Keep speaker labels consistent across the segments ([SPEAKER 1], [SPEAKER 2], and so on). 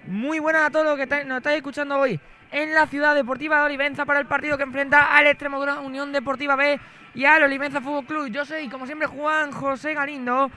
[SPEAKER 1] Muy buenas a todos los que nos estáis escuchando hoy en la Ciudad Deportiva de Olivenza para el partido que enfrenta al Extremadura Unión Deportiva B y al Olivenza Fútbol Club. Yo soy, como siempre, Juan José Galindo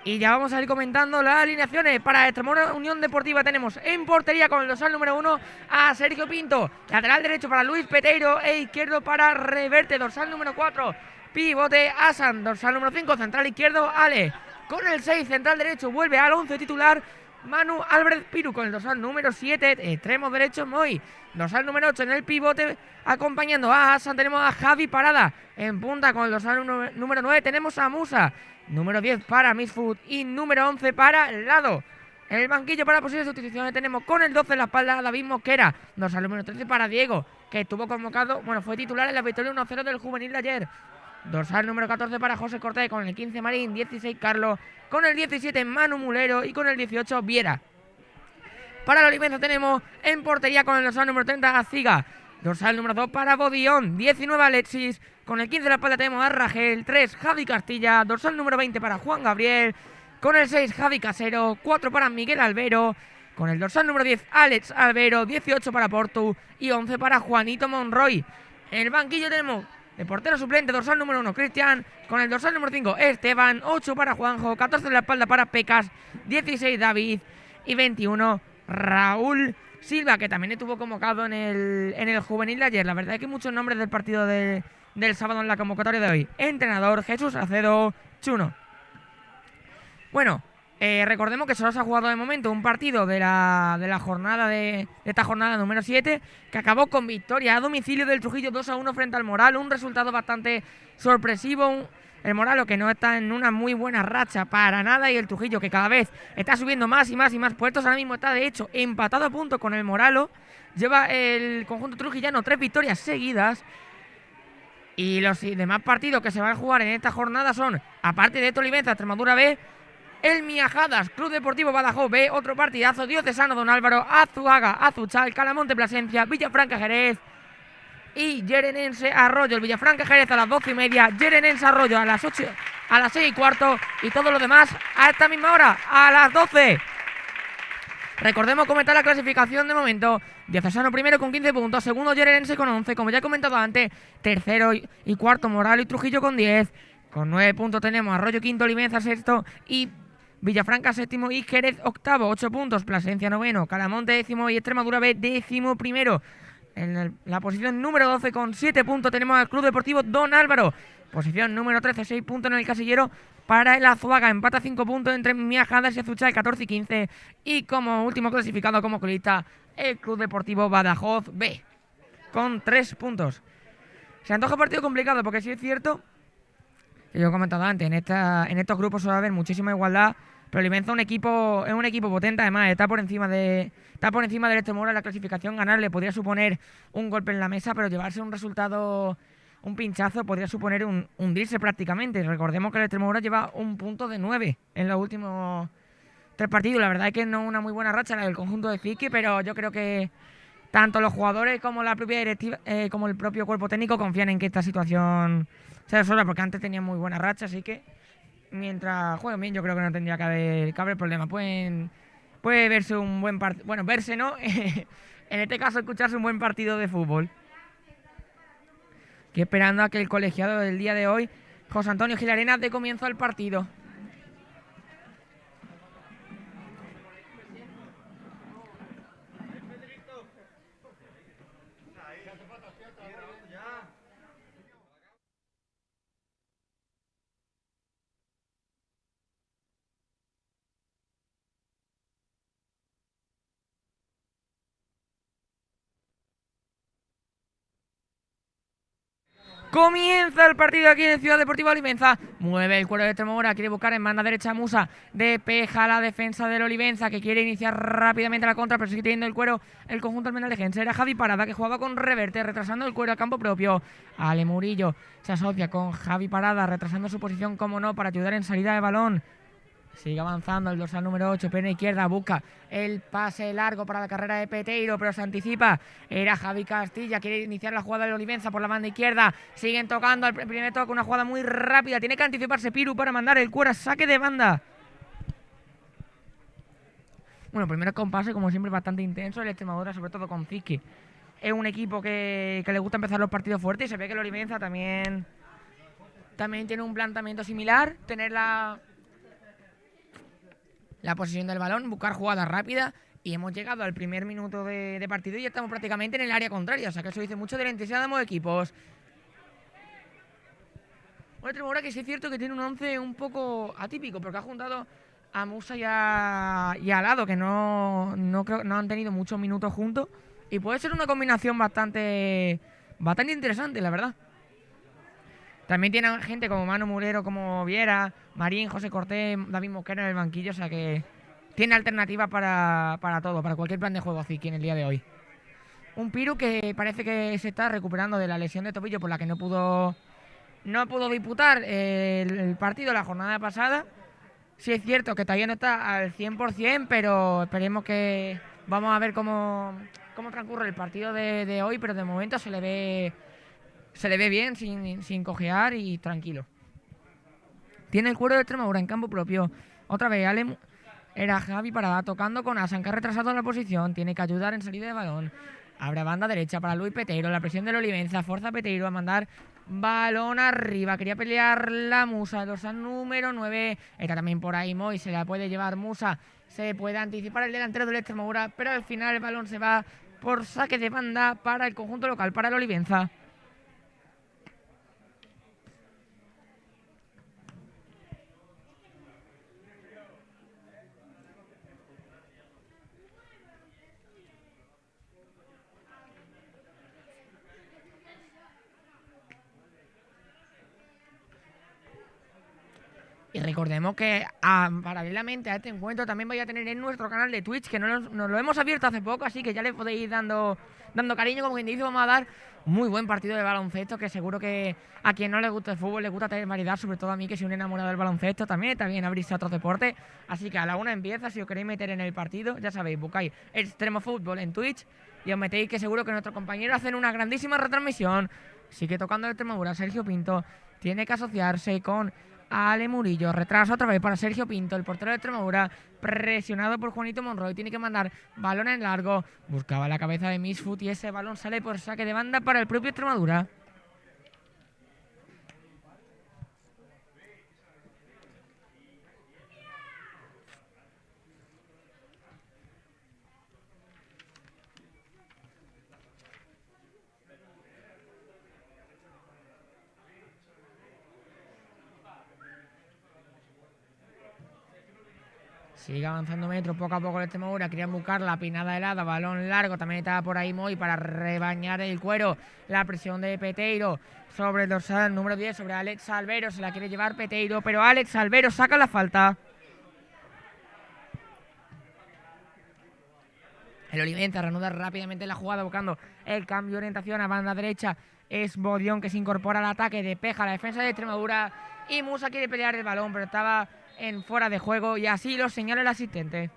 [SPEAKER 1] y ya vamos a ir comentando las alineaciones. Para Extremadura Unión Deportiva tenemos en portería con el dorsal número 1 a Sergio Pinto, lateral derecho para Luis Peteiro e izquierdo para Reverte, dorsal número 4, pivote Asan, dorsal número 5, central izquierdo Ale. Con el 6, central derecho, vuelve al 11 titular Manu Álvarez Piru, con el dorsal número 7, extremo derecho Moy, dorsal número 8 en el pivote, acompañando a Asan tenemos a Javi Parada, en punta con el dorsal número 9 tenemos a Musa, número 10 para Misfood y número 11 para Lado. En el banquillo para posibles sustituciones tenemos con el 12 en la espalda a David Mosquera, dorsal número 13 para Diego, que estuvo convocado, fue titular en la victoria 1-0 del juvenil de ayer. Dorsal número 14 para José Cortés, con el 15 Marín, 16 Carlos, con el 17 Manu Mulero y con el 18 Viera. Para la Olivenza tenemos en portería con el dorsal número 30 Gaciga, dorsal número 2 para Bodión, 19 Alexis, con el 15 de la espalda tenemos a Ragel, 3 Javi Castilla, dorsal número 20 para Juan Gabriel, con el 6 Javi Casero, 4 para Miguel Albero, con el dorsal número 10 Alex Albero, 18 para Portu y 11 para Juanito Monroy. En el banquillo tenemos de portero suplente, dorsal número 1 Cristian, con el dorsal número 5 Esteban, 8 para Juanjo, 14 de la espalda para Pecas, 16 David y 21 Raúl Silva, que también estuvo convocado en el juvenil de ayer. La verdad es que hay muchos nombres del partido del sábado en la convocatoria de hoy. Entrenador Jesús Acedo Chuno. Bueno, recordemos que solo se ha jugado de momento un partido de la jornada de esta jornada número 7, que acabó con victoria a domicilio del Trujillo 2-1 frente al Moral, un resultado bastante sorpresivo. El Moral, que no está en una muy buena racha para nada, y el Trujillo, que cada vez está subiendo más y más y más puestos, ahora mismo está de hecho empatado a punto con el Moralo. Lleva el conjunto trujillano 3 victorias seguidas. Y los demás partidos que se van a jugar en esta jornada son, aparte de Olivenza, Extremadura B, el Miajadas Club Deportivo Badajoz B, otro partidazo, Diocesano Don Álvaro, Azuaga, Azuchal, Calamonte Plasencia, Villafranca Jerez y Yerenense Arroyo. El Villafranca Jerez a las 12:30, Yerenense Arroyo a las 6:15 y todo lo demás a esta misma hora, a las 12. Recordemos comentar la clasificación de momento. Diocesano primero con 15 puntos, segundo Yerenense con 11, como ya he comentado antes, tercero y cuarto Moral y Trujillo con 10. Con 9 puntos tenemos Arroyo quinto, Olivenza sexto y Villafranca séptimo y Jerez octavo, 8 puntos, Plasencia noveno, Calamonte décimo y Extremadura B décimo primero. En la posición número 12 con 7 puntos tenemos al Club Deportivo Don Álvaro. Posición número 13, 6 puntos en el casillero para el Azuaga. Empata 5 puntos entre Miajadas y Azuchal, 14 y 15. Y como último clasificado como colista, el Club Deportivo Badajoz B, con 3 puntos. Se antoja partido complicado porque sí es cierto que yo he comentado antes, en estos grupos suele haber muchísima igualdad, pero Olivenza es un equipo potente, además está por encima del Extremadura en la clasificación. Ganarle podría suponer un golpe en la mesa, pero llevarse un resultado, un pinchazo, podría suponer hundirse prácticamente. Recordemos que el Extremadura lleva un punto de 9 en los últimos 3 partidos. La verdad es que no es una muy buena racha la del conjunto de Fique, pero yo creo que tanto los jugadores como la propia directiva, como el propio cuerpo técnico confían en que esta situación se resuelva, porque antes tenían muy buena racha, así que mientras jueguen bien yo creo que no tendría que haber problema. Puede verse un buen partido, verse no, en este caso escucharse un buen partido de fútbol. Estoy esperando a que el colegiado del día de hoy, José Antonio Gilarena, dé comienzo al partido. Comienza el partido aquí en Ciudad Deportiva Olivenza. Mueve el cuero de Extremadura, quiere buscar en banda derecha a Musa. Despeja la defensa del Olivenza, que quiere iniciar rápidamente la contra, pero sigue teniendo el cuero el conjunto almenalejense. Era Javi Parada, que jugaba con Reverte, retrasando el cuero a campo propio. Ale Murillo se asocia con Javi Parada, retrasando su posición, como no, para ayudar en salida de balón. Sigue avanzando el dorsal número 8, pierna izquierda, busca el pase largo para la carrera de Peteiro, pero se anticipa. Era Javi Castilla, quiere iniciar la jugada de Olivenza por la banda izquierda. Siguen tocando, al primer toque, una jugada muy rápida. Tiene que anticiparse Piru para mandar el cuero a saque de banda. Bueno, primero con pase, como siempre, bastante intenso. El Extremadura, sobre todo con Zizki, es un equipo que le gusta empezar los partidos fuertes y se ve que el Olivenza también tiene un planteamiento similar. Tener la posesión del balón, buscar jugadas rápidas. Y hemos llegado al primer minuto de partido y ya estamos prácticamente en el área contraria. O sea que eso dice mucho de la intensidad de ambos equipos. Un Extremadura que sí es cierto que tiene un 11 un poco atípico, porque ha juntado a Musa y a Lado, que no han tenido muchos minutos juntos. Y puede ser una combinación bastante interesante, la verdad. También tienen gente como Manu Murero, como Viera, Marín, José Cortés, David Mosquera en el banquillo. O sea que tiene alternativas para todo, para cualquier plan de juego así que en el día de hoy. Un Piru que parece que se está recuperando de la lesión de tobillo por la que no pudo disputar el partido la jornada pasada. Sí es cierto que todavía no está al 100%, pero esperemos que... Vamos a ver cómo transcurre el partido de hoy, pero de momento se le ve bien, sin cojear y tranquilo. Tiene el cuero de Extremadura en campo propio. Otra vez, era Javi Parada tocando con Asan, que ha retrasado la posición. Tiene que ayudar en salida de balón. Abre banda derecha para Luis Peteiro. La presión del Olivenza forza a Peteiro a mandar balón arriba. Quería pelear la Musa. Dorsal número 9. Está también por ahí Moy. Se la puede llevar Musa. Se puede anticipar el delantero del Extremadura. Pero al final el balón se va por saque de banda para el conjunto local, para el Olivenza. Y recordemos que paralelamente a este encuentro también vais a tener en nuestro canal de Twitch, que nos lo hemos abierto hace poco, así que ya le podéis ir dando cariño, como quien dice. Vamos a dar muy buen partido de baloncesto, que seguro que a quien no le gusta el fútbol le gusta tener variedad, sobre todo a mí que soy un enamorado del baloncesto, también abrirse a otros deportes. Así que a la una empieza, si os queréis meter en el partido, ya sabéis, buscáis Extremo Fútbol en Twitch y os metéis, que seguro que nuestros compañeros hacen una grandísima retransmisión. Sigue tocando el Extremadura, Sergio Pinto tiene que asociarse con Ale Murillo, retrasa otra vez para Sergio Pinto, el portero de Extremadura, presionado por Juanito Monroy, tiene que mandar balón en largo, buscaba la cabeza de Misfoot y ese balón sale por saque de banda para el propio Extremadura. Sigue avanzando metros poco a poco el Extremadura. Querían buscar la pinada helada, balón largo. También estaba por ahí Moy para rebañar el cuero. La presión de Peteiro sobre el dorsal número 10, sobre Alex Albero. Se la quiere llevar Peteiro, pero Alex Albero saca la falta. El Olivenza reanuda rápidamente la jugada, buscando el cambio de orientación a banda derecha. Es Bodión que se incorpora al ataque, despeja la defensa de Extremadura. Y Musa quiere pelear el balón, pero estaba en fuera de juego y así lo señala el asistente.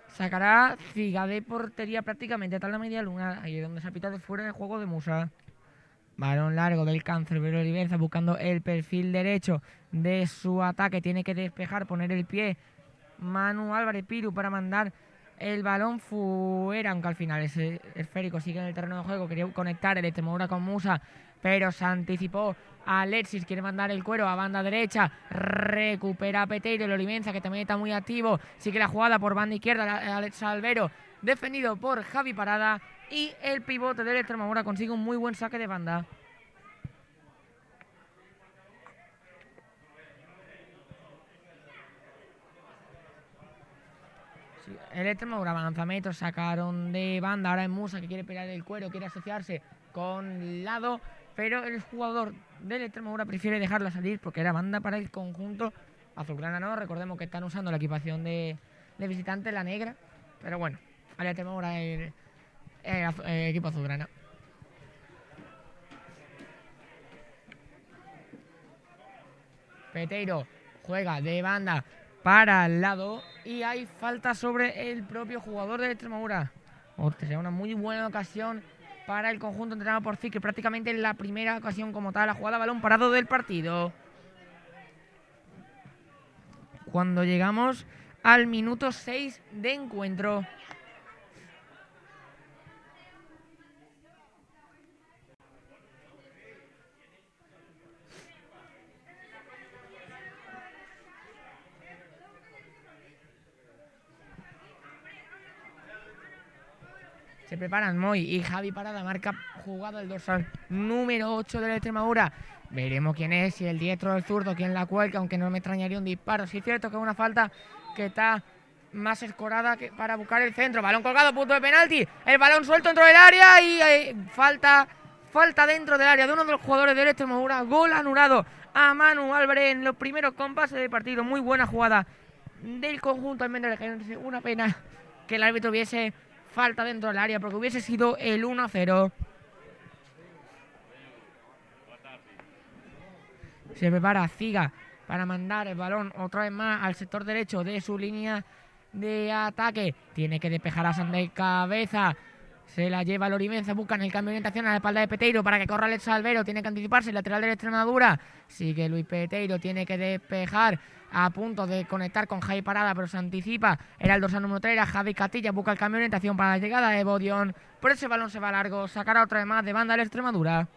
[SPEAKER 1] Sacará Figa de portería prácticamente hasta la media luna. Ahí es donde se ha pitado fuera de juego de Musa. Balón largo del Cancerbero Olivenza buscando el perfil derecho de su ataque. Tiene que despejar, poner el pie Manu Álvarez Piru para mandar el balón fuera, aunque al final ese esférico sigue en el terreno de juego. Quería conectar el Extremadura con Musa, pero se anticipó Alexis, quiere mandar el cuero a banda derecha, recupera a Peteiro, el Olivenza que también está muy activo, sigue la jugada por banda izquierda, Alex Albero, defendido por Javi Parada, y el pivote del Extremadura consigue un muy buen saque de banda. El Extremadura avanza metros, sacaron de banda, ahora es Musa que quiere pelear el cuero, quiere asociarse con Lado, pero el jugador del Extremadura prefiere dejarla salir porque era banda para el conjunto azulgrana. No, recordemos que están usando la equipación de visitante, la negra, pero bueno, el Extremadura es equipo azulgrana. Peteiro juega de banda para el lado y hay falta sobre el propio jugador de Extremadura. Será una muy buena ocasión para el conjunto entrenado por Zic, que prácticamente es la primera ocasión como tal, la jugada balón parado del partido. Cuando llegamos al minuto 6 de encuentro. Se preparan Moy y Javi Parada, marca jugada el dorsal número 8 de la Extremadura. Veremos quién es, si el diestro o el zurdo, quién la cuelga, aunque no me extrañaría un disparo. Sí es cierto que es una falta que está más escorada que para buscar el centro. Balón colgado, punto de penalti. El balón suelto dentro del área y falta dentro del área de uno de los jugadores de la Extremadura. Gol anulado a Manu Álvarez en los primeros compases del partido. Muy buena jugada del conjunto almendrelejense. Una pena que el árbitro hubiese falta dentro del área porque hubiese sido el 1-0. Se prepara Ziga para mandar el balón otra vez más al sector derecho de su línea de ataque. Tiene que despejar a San de cabeza. Se la lleva el Olivenza, buscan el cambio de orientación a la espalda de Peteiro para que corra Alex Salvero. Tiene que anticiparse el lateral de la Extremadura. Sigue Luis Peteiro, tiene que despejar. A punto de conectar con Javi Parada, pero se anticipa. Era el dorsal número 3, era Javi Castilla. Busca el cambio de orientación para la llegada de Bodion. Pero ese balón se va largo. Sacará otra vez más de banda de la Extremadura.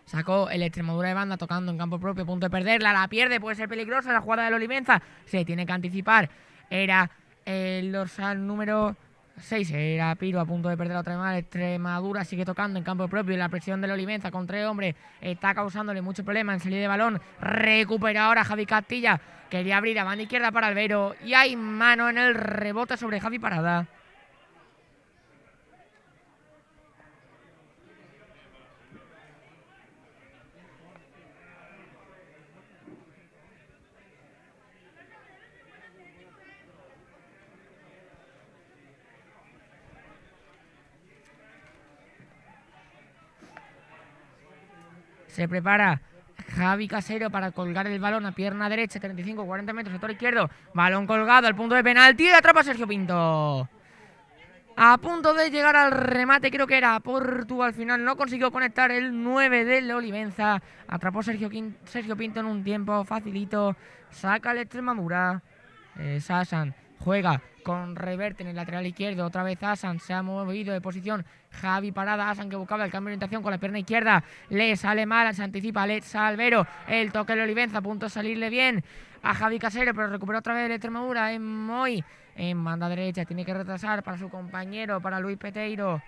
[SPEAKER 1] Sacó el Extremadura de banda tocando en campo propio, punto de perderla, la pierde, puede ser peligrosa la jugada del Olivenza. Se tiene que anticipar. Era el dorsal número 6, era Piro, a punto de perder otra vez. Extremadura sigue tocando en campo propio y la presión del Olivenza con 3 hombres está causándole mucho problema en salida de balón. Recupera ahora Javi Castilla, quería abrir a banda izquierda para Albero y hay mano en el rebote sobre Javi Parada. Se prepara Javi Casero para colgar el balón a pierna derecha, 35-40 metros, sector izquierdo. Balón colgado al punto de penalti y atrapa Sergio Pinto. A punto de llegar al remate, creo que era Portu. Al final no consiguió conectar el 9 del Olivenza. Atrapó Sergio Pinto en un tiempo facilito. Saca el Extremadura. Sasan juega con Reverte en el lateral izquierdo. Otra vez Asan se ha movido de posición. Javi Parada, Asan que buscaba el cambio de orientación con la pierna izquierda. Le sale mal, se anticipa Alex Alvero. El toque de Olivenza, a punto de salirle bien a Javi Casero, pero recuperó otra vez el Extremadura en Moy. En banda derecha tiene que retrasar para su compañero, para Luis Peteiro.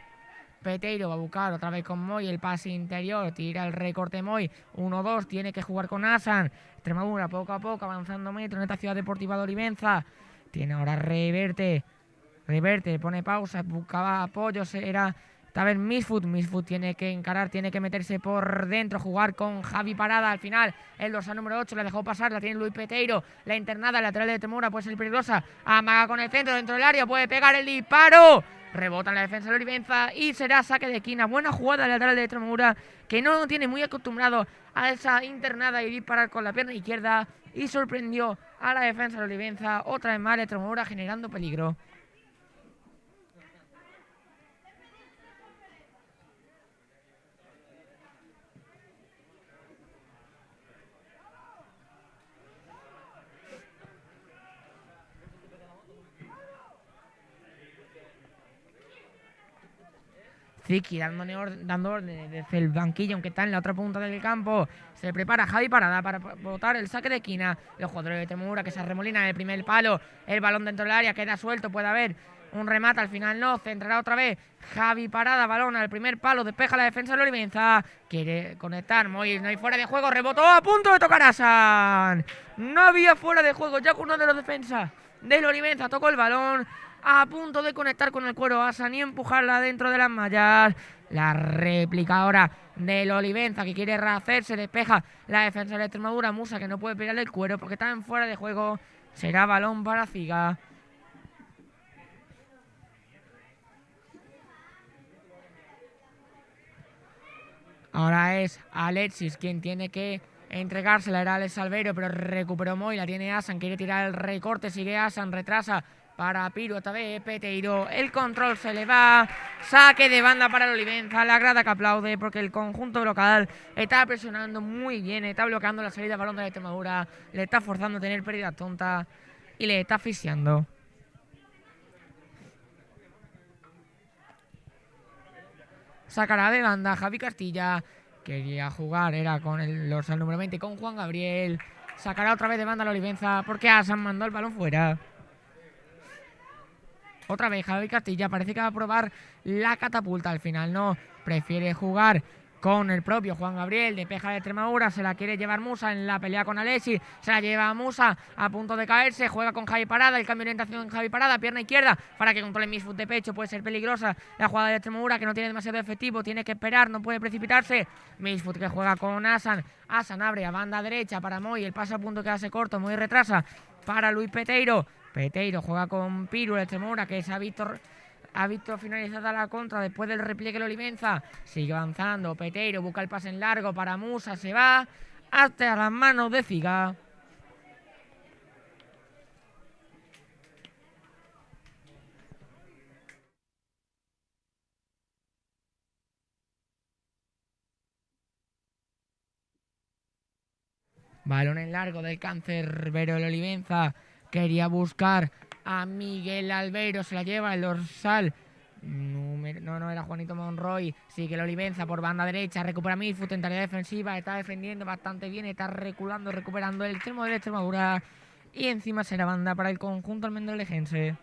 [SPEAKER 1] Peteiro va a buscar otra vez con Moy el pase interior, tira el recorte Moy, 1-2, tiene que jugar con Asan. Extremadura poco a poco avanzando metros en esta ciudad deportiva de Olivenza. Tiene ahora Reverte, pone pausa, buscaba apoyos, era esta vez Misfoot tiene que encarar, tiene que meterse por dentro, jugar con Javi Parada. Al final el dorsal número 8 la dejó pasar, la tiene Luis Peteiro, la internada, el lateral de Extremadura puede ser peligrosa, amaga con el centro dentro del área, puede pegar el disparo. Rebota en la defensa de Olivenza y será saque de esquina. Buena jugada del lateral de Extremadura, que no tiene muy acostumbrado a esa internada y disparar con la pierna izquierda, y sorprendió a la defensa de Olivenza. Otra vez más Extremadura generando peligro. Ziki dando órdenes desde el banquillo, aunque está en la otra punta del campo. Se prepara Javi Parada para botar el saque de esquina. Los jugadores de Extremadura que se arremolinan en el primer palo. El balón dentro del área queda suelto, puede haber un remate, al final no. Centrará otra vez Javi Parada, balón al primer palo, despeja la defensa de Olivenza. Quiere conectar Moy, no hay fuera de juego, rebotó a punto de tocar a Asan. No había fuera de juego, ya con uno de los defensas del Olivenza tocó el balón. A punto de conectar con el cuero Asan y empujarla dentro de las mallas. La réplica ahora del Olivenza que quiere rehacerse, despeja la defensa de la Extremadura. Musa que no puede pegarle el cuero porque está en fuera de juego. Será balón para Ziga. Ahora es Alexis quien tiene que entregársela, era Alex Albeiro, pero recuperó Moy, la tiene Asan, quiere tirar el recorte, sigue Asan, retrasa para Piru, otra vez Peteiro, el control se le va, saque de banda para el Olivenza, la grada que aplaude porque el conjunto local está presionando muy bien, está bloqueando la salida de balón de la Extremadura, le está forzando a tener pérdidas tontas y le está asfixiando. Sacará de banda Javi Castilla, quería jugar, era con el dorsal número 20, con Juan Gabriel. Sacará otra vez de banda la Olivenza porque Asan mandó el balón fuera. Otra vez Javi Castilla, parece que va a probar la catapulta, al final no, prefiere jugar con el propio Juan Gabriel, despeja de Extremadura, se la quiere llevar Musa en la pelea con Alexis, se la lleva a Musa a punto de caerse, juega con Javi Parada, el cambio de orientación en Javi Parada, pierna izquierda para que controle Misfoot de pecho, puede ser peligrosa la jugada de Extremadura que no tiene demasiado efectivo, tiene que esperar, no puede precipitarse, Misfoot que juega con Asan, Asan abre a banda derecha para Moy, el paso a punto que hace corto, Moy retrasa para Luis Peteiro, Peteiro juega con Piru, el Extremadura que se ha visto finalizada la contra después del repliegue el Olivenza. Sigue avanzando. Peteiro busca el pase en largo para Musa. Se va hasta las manos de Figa. Balón en largo del cancerbero el Olivenza. Quería buscar a Miguel Albeiro. Se la lleva el dorsal. No era Juanito Monroy. Sigue el Olivenza por banda derecha. Recupera Misfoot en tarea defensiva. Está defendiendo bastante bien. Está reculando, recuperando el extremo de la Extremadura. Y encima será banda para el conjunto almendrolejense.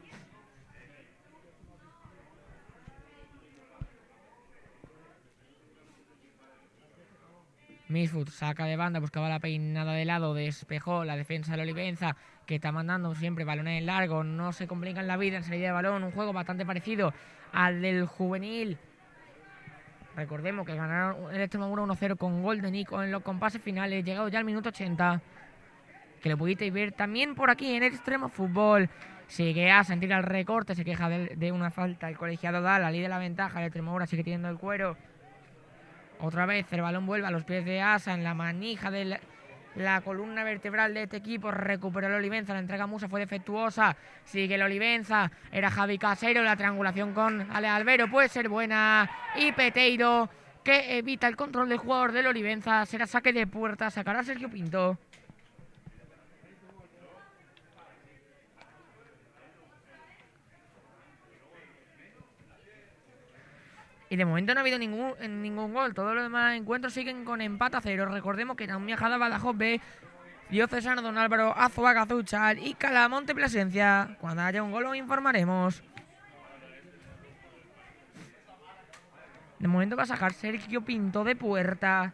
[SPEAKER 1] Misfoot saca de banda, buscaba la peinada de lado, despejó la defensa del Olivenza, que está mandando siempre balones en largo, no se complican la vida en salida de balón, un juego bastante parecido al del juvenil. Recordemos que ganaron el Extremadura 1-0 con gol de Nico en los compases finales, llegado ya al minuto 80, que lo pudisteis ver también por aquí en el Extremo Fútbol. Sigue a sentir el recorte, se queja de una falta, el colegiado da la ley de la ventaja, el Extremadura sigue teniendo el cuero. Otra vez el balón vuelve a los pies de Asa en la manija de la columna vertebral de este equipo. Recuperó el Olivenza, la entrega a Musa fue defectuosa. Sigue el Olivenza, era Javi Casero, la triangulación con Ale Albeiro puede ser buena. Y Peteiro que evita el control del jugador del Olivenza. Será saque de puerta, sacará Sergio Pinto. Y de momento no ha habido ningún gol. Todos los demás encuentros siguen con empate a 0. Recordemos que Naum Viajada, Badajoz B, Diocesano Don Álvaro, Azuaga Zuchal y Calamonte Plasencia. Cuando haya un gol os informaremos. De momento va a sacar Sergio Pinto de puerta.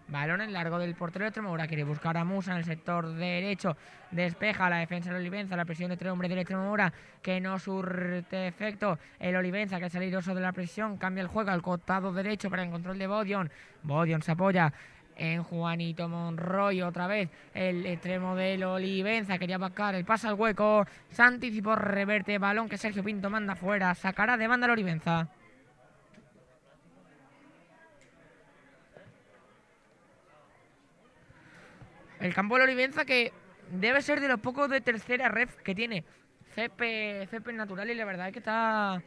[SPEAKER 1] Balón en largo del portero de Extremadura. Quiere buscar a Musa en el sector derecho. Despeja la defensa del Olivenza. La presión de 3 hombres del Extremadura que no surte efecto. El Olivenza que es salidoso de la presión. Cambia el juego al costado derecho para el control de Bodion. Bodion se apoya en Juanito Monroy. Otra vez el extremo del Olivenza. Quería buscar el pase al hueco. Se anticipó reverte. Balón que Sergio Pinto manda fuera. Sacará de banda el Olivenza. El campo del Olivenza que debe ser de los pocos de tercera ref que tiene césped natural y la verdad es que está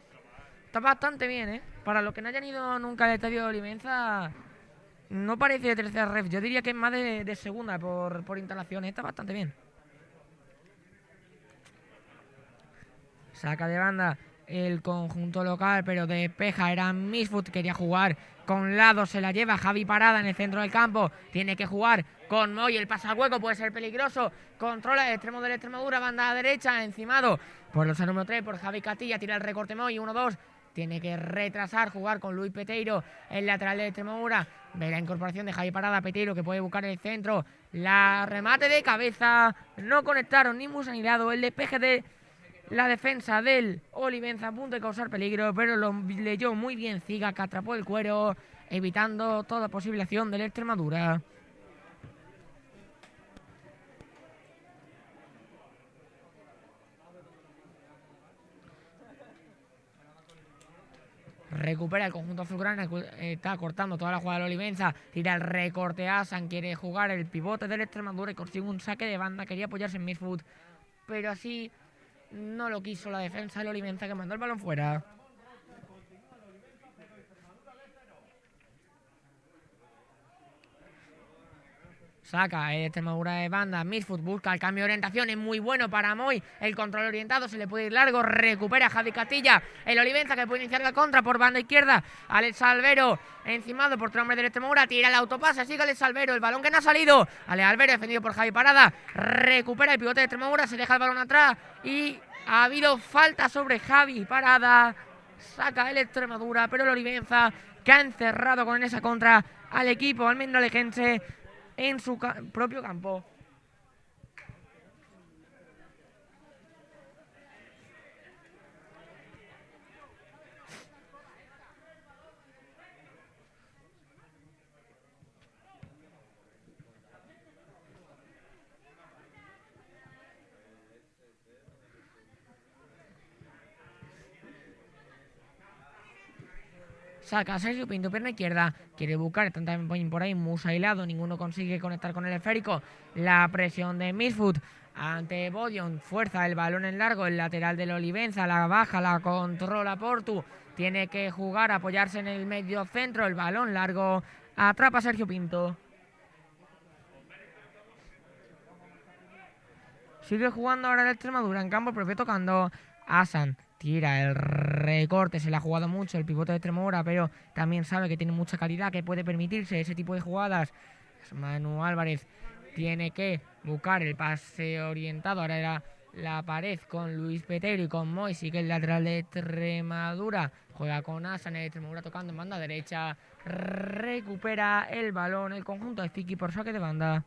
[SPEAKER 1] bastante bien, ¿eh? Para los que no hayan ido nunca al estadio de Olivenza, no parece de tercera ref. Yo diría que es más de segunda por instalaciones. Está bastante bien. Saca de banda el conjunto local, pero despeja. Era Misfoot, quería jugar con lado, se la lleva Javi Parada en el centro del campo. Tiene que jugar con Moy, el pase al hueco puede ser peligroso. Controla el extremo de la Extremadura, banda derecha, encimado por los número 3, por Javi Castilla. Tira el recorte Moy, 1-2. Tiene que retrasar, jugar con Luis Peteiro, el lateral de Extremadura. Ve la incorporación de Javi Parada, Peteiro que puede buscar el centro. La remate de cabeza, no conectaron ni Musa ni Lado. El despeje de la defensa del Olivenza a punto de causar peligro, pero lo leyó muy bien Ziga, que atrapó el cuero, evitando toda posible acción del Extremadura. Recupera el conjunto azulgrana, está cortando toda la jugada de Olivenza. Tira el recorte Asan, quiere jugar el pivote del Extremadura y consigue un saque de banda. Quería apoyarse en Misfoot, pero así no lo quiso la defensa del Olivenza, que mandó el balón fuera. Saca el Extremadura de banda. Misfoot busca el cambio de orientación. Es muy bueno para Moy. El control orientado. Se le puede ir largo. Recupera Javi Castilla. El Olivenza, que puede iniciar la contra por banda izquierda. Alex Albero, encimado por tres hombres del Extremadura. Tira el autopase. Sigue Alex Albero. El balón que no ha salido. Alex Albero, defendido por Javi Parada. Recupera el pivote de Extremadura. Se deja el balón atrás. Y ha habido falta sobre Javi Parada. Saca el Extremadura. Pero el Olivenza, que ha encerrado con esa contra al equipo almendralejense en su propio campo. Saca Sergio Pinto, pierna izquierda. Quiere buscar, están también por ahí Musa y Lado. Ninguno consigue conectar con el esférico. La presión de Misfoot ante Bodion. Fuerza el balón en largo. El lateral del Olivenza. La baja, la controla Portu. Tiene que jugar, apoyarse en el medio centro. El balón largo. Atrapa Sergio Pinto. Sigue jugando ahora el Extremadura en campo propio, tocando Asan. Tira el recorte, se le ha jugado mucho el pivote de Extremadura, pero también sabe que tiene mucha calidad, que puede permitirse ese tipo de jugadas. Manu Álvarez tiene que buscar el pase orientado. Ahora era la pared con Luis Peteiro y con Moy. Sigue el lateral de Extremadura. Juega con Asan, el Extremadura tocando en banda derecha. Recupera el balón el conjunto de Fiki por saque de banda.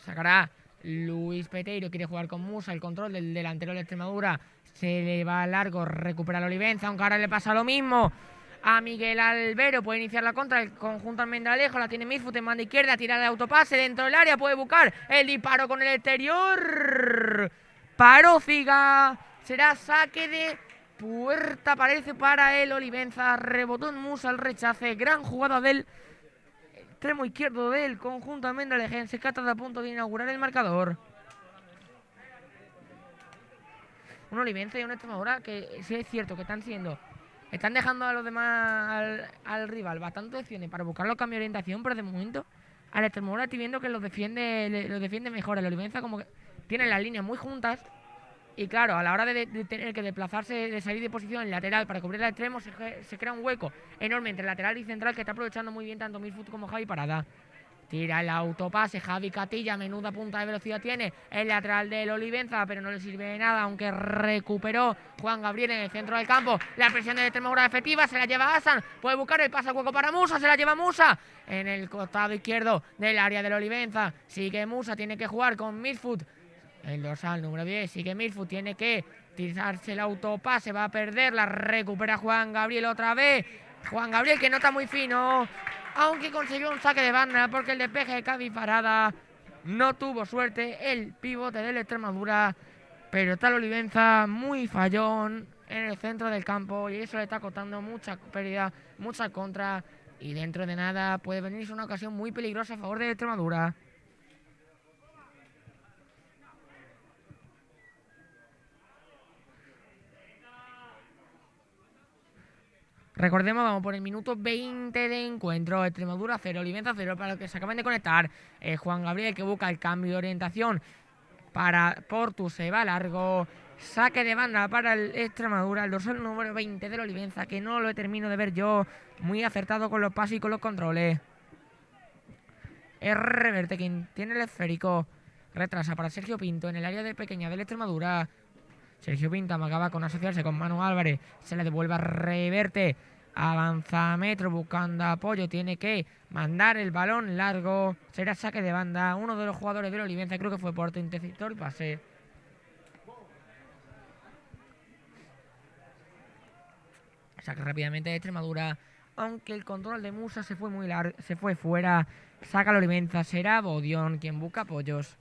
[SPEAKER 1] Sacará Luis Peteiro, quiere jugar con Musa. El control del delantero de Extremadura se le va largo, recupera el Olivenza, aunque ahora le pasa lo mismo a Miguel Albero. Puede iniciar la contra, el conjunto almendralejo, la tiene Misfoot en banda izquierda, tira el autopase dentro del área, puede buscar el disparo con el exterior. Paró Figa, será saque de puerta, parece, para el Olivenza. Rebotó en Musa el rechace, gran jugada del extremo izquierdo del conjunto almendralejense, que está a punto de inaugurar el marcador. Un Olivenza y una Extremadura que sí es cierto que están dejando a los demás al rival bastante opciones para buscar los cambios de orientación, pero de momento al Extremadura estoy viendo que los defiende mejor. El Olivenza como que tiene las líneas muy juntas y claro, a la hora de tener que desplazarse, de salir de posición en lateral para cubrir el extremo, se crea un hueco enorme entre lateral y central que está aprovechando muy bien tanto Misfoot como Javi Parada. Tira el autopase, Javi Castilla, menuda punta de velocidad tiene el lateral del Olivenza, pero no le sirve de nada, aunque recuperó Juan Gabriel en el centro del campo. La presión de Extremadura efectiva, se la lleva Asan, puede buscar el pase al hueco para Musa, se la lleva Musa en el costado izquierdo del área del Olivenza. Sigue Musa, tiene que jugar con Misfoot. El dorsal número 10, sigue Misfoot, tiene que tirarse el autopase, va a perderla, recupera Juan Gabriel otra vez. Juan Gabriel, que no está muy fino, aunque consiguió un saque de banda porque el despeje de Javi Parada no tuvo suerte. El pivote de la Extremadura, pero está el Olivenza muy fallón en el centro del campo y eso le está costando mucha pérdida, mucha contra, y dentro de nada puede venirse una ocasión muy peligrosa a favor de la Extremadura. Recordemos, vamos por el minuto 20 de encuentro. Extremadura 0, Olivenza 0, para los que se acaban de conectar. Juan Gabriel, que busca el cambio de orientación para Portu, se va largo. Saque de banda para el Extremadura, el dorsal número 20 del Olivenza, que no lo termino de ver yo. Muy acertado con los pases y con los controles. Es Reverte quien tiene el esférico. Retrasa para Sergio Pinto en el área de pequeña del Extremadura. Sergio Pinto amagaba con asociarse con Manu Álvarez. Se le devuelve a Reverte. Avanza a metro buscando apoyo. Tiene que mandar el balón largo. Será saque de banda. Uno de los jugadores del Olivenza, creo que fue Porto, interceptó el pase. Saca rápidamente de Extremadura. aunque el control de Musa se fue muy largo, se fue fuera. Saca la Olivenza, será Bodion quien busca apoyos.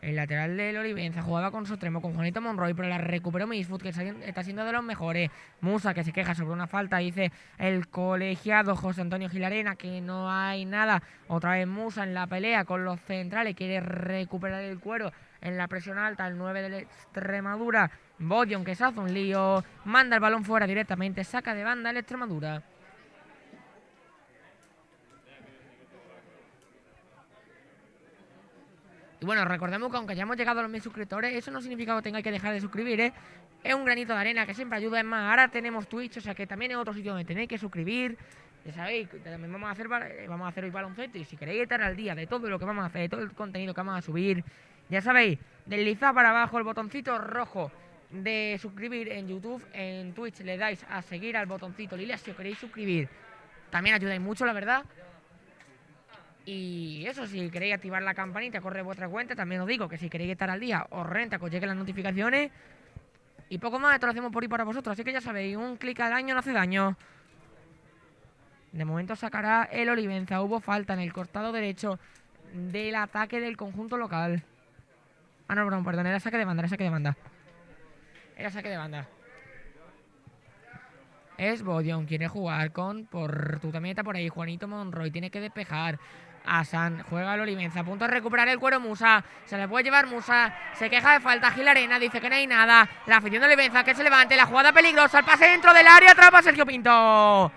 [SPEAKER 1] El lateral del Olivenza jugaba con su extremo, con Juanito Monroy, pero la recuperó Misfoot, que está siendo de los mejores. Musa, que se queja sobre una falta, dice el colegiado José Antonio Gilarena, que no hay nada. Otra vez Musa en la pelea con los centrales, quiere recuperar el cuero en la presión alta, el 9 de Extremadura. Bodion, que se hace un lío, manda el balón fuera directamente, saca de banda el Extremadura. Y bueno, recordemos que aunque hayamos llegado a los 1000 suscriptores, eso no significa que tengáis que dejar de suscribir, ¿eh? Es un granito de arena que siempre ayuda. Es más, ahora tenemos Twitch, o sea que también es otro sitio donde tenéis que suscribir. Ya sabéis, también vamos a hacer hoy baloncesto. Y si queréis estar al día de todo lo que vamos a hacer, de todo el contenido que vamos a subir, ya sabéis, deslizad para abajo el botoncito rojo de suscribir en YouTube. En Twitch le dais a seguir al botoncito lila si os queréis suscribir. También ayudáis mucho, la verdad. Y eso, si queréis activar la campanita, corre vuestra cuenta. También os digo que si queréis estar al día, os renta que os lleguen las notificaciones. Y poco más, esto lo hacemos por y para vosotros. Así que ya sabéis, un clic al año no hace daño. De momento sacará el Olivenza. Hubo falta en el costado derecho del ataque del conjunto local. Ah, no, perdón, era saque de banda, Era saque de banda. Es Bodion, quiere jugar con tú también está por ahí. Juanito Monroy tiene que despejar. Asan juega al Olivenza, a punto de recuperar el cuero Musa. Se le puede llevar Musa. Se queja de falta Gilarena, dice que no hay nada. La afición de Olivenza que se levante. La jugada peligrosa, el pase dentro del área. Atrapa Sergio Pinto.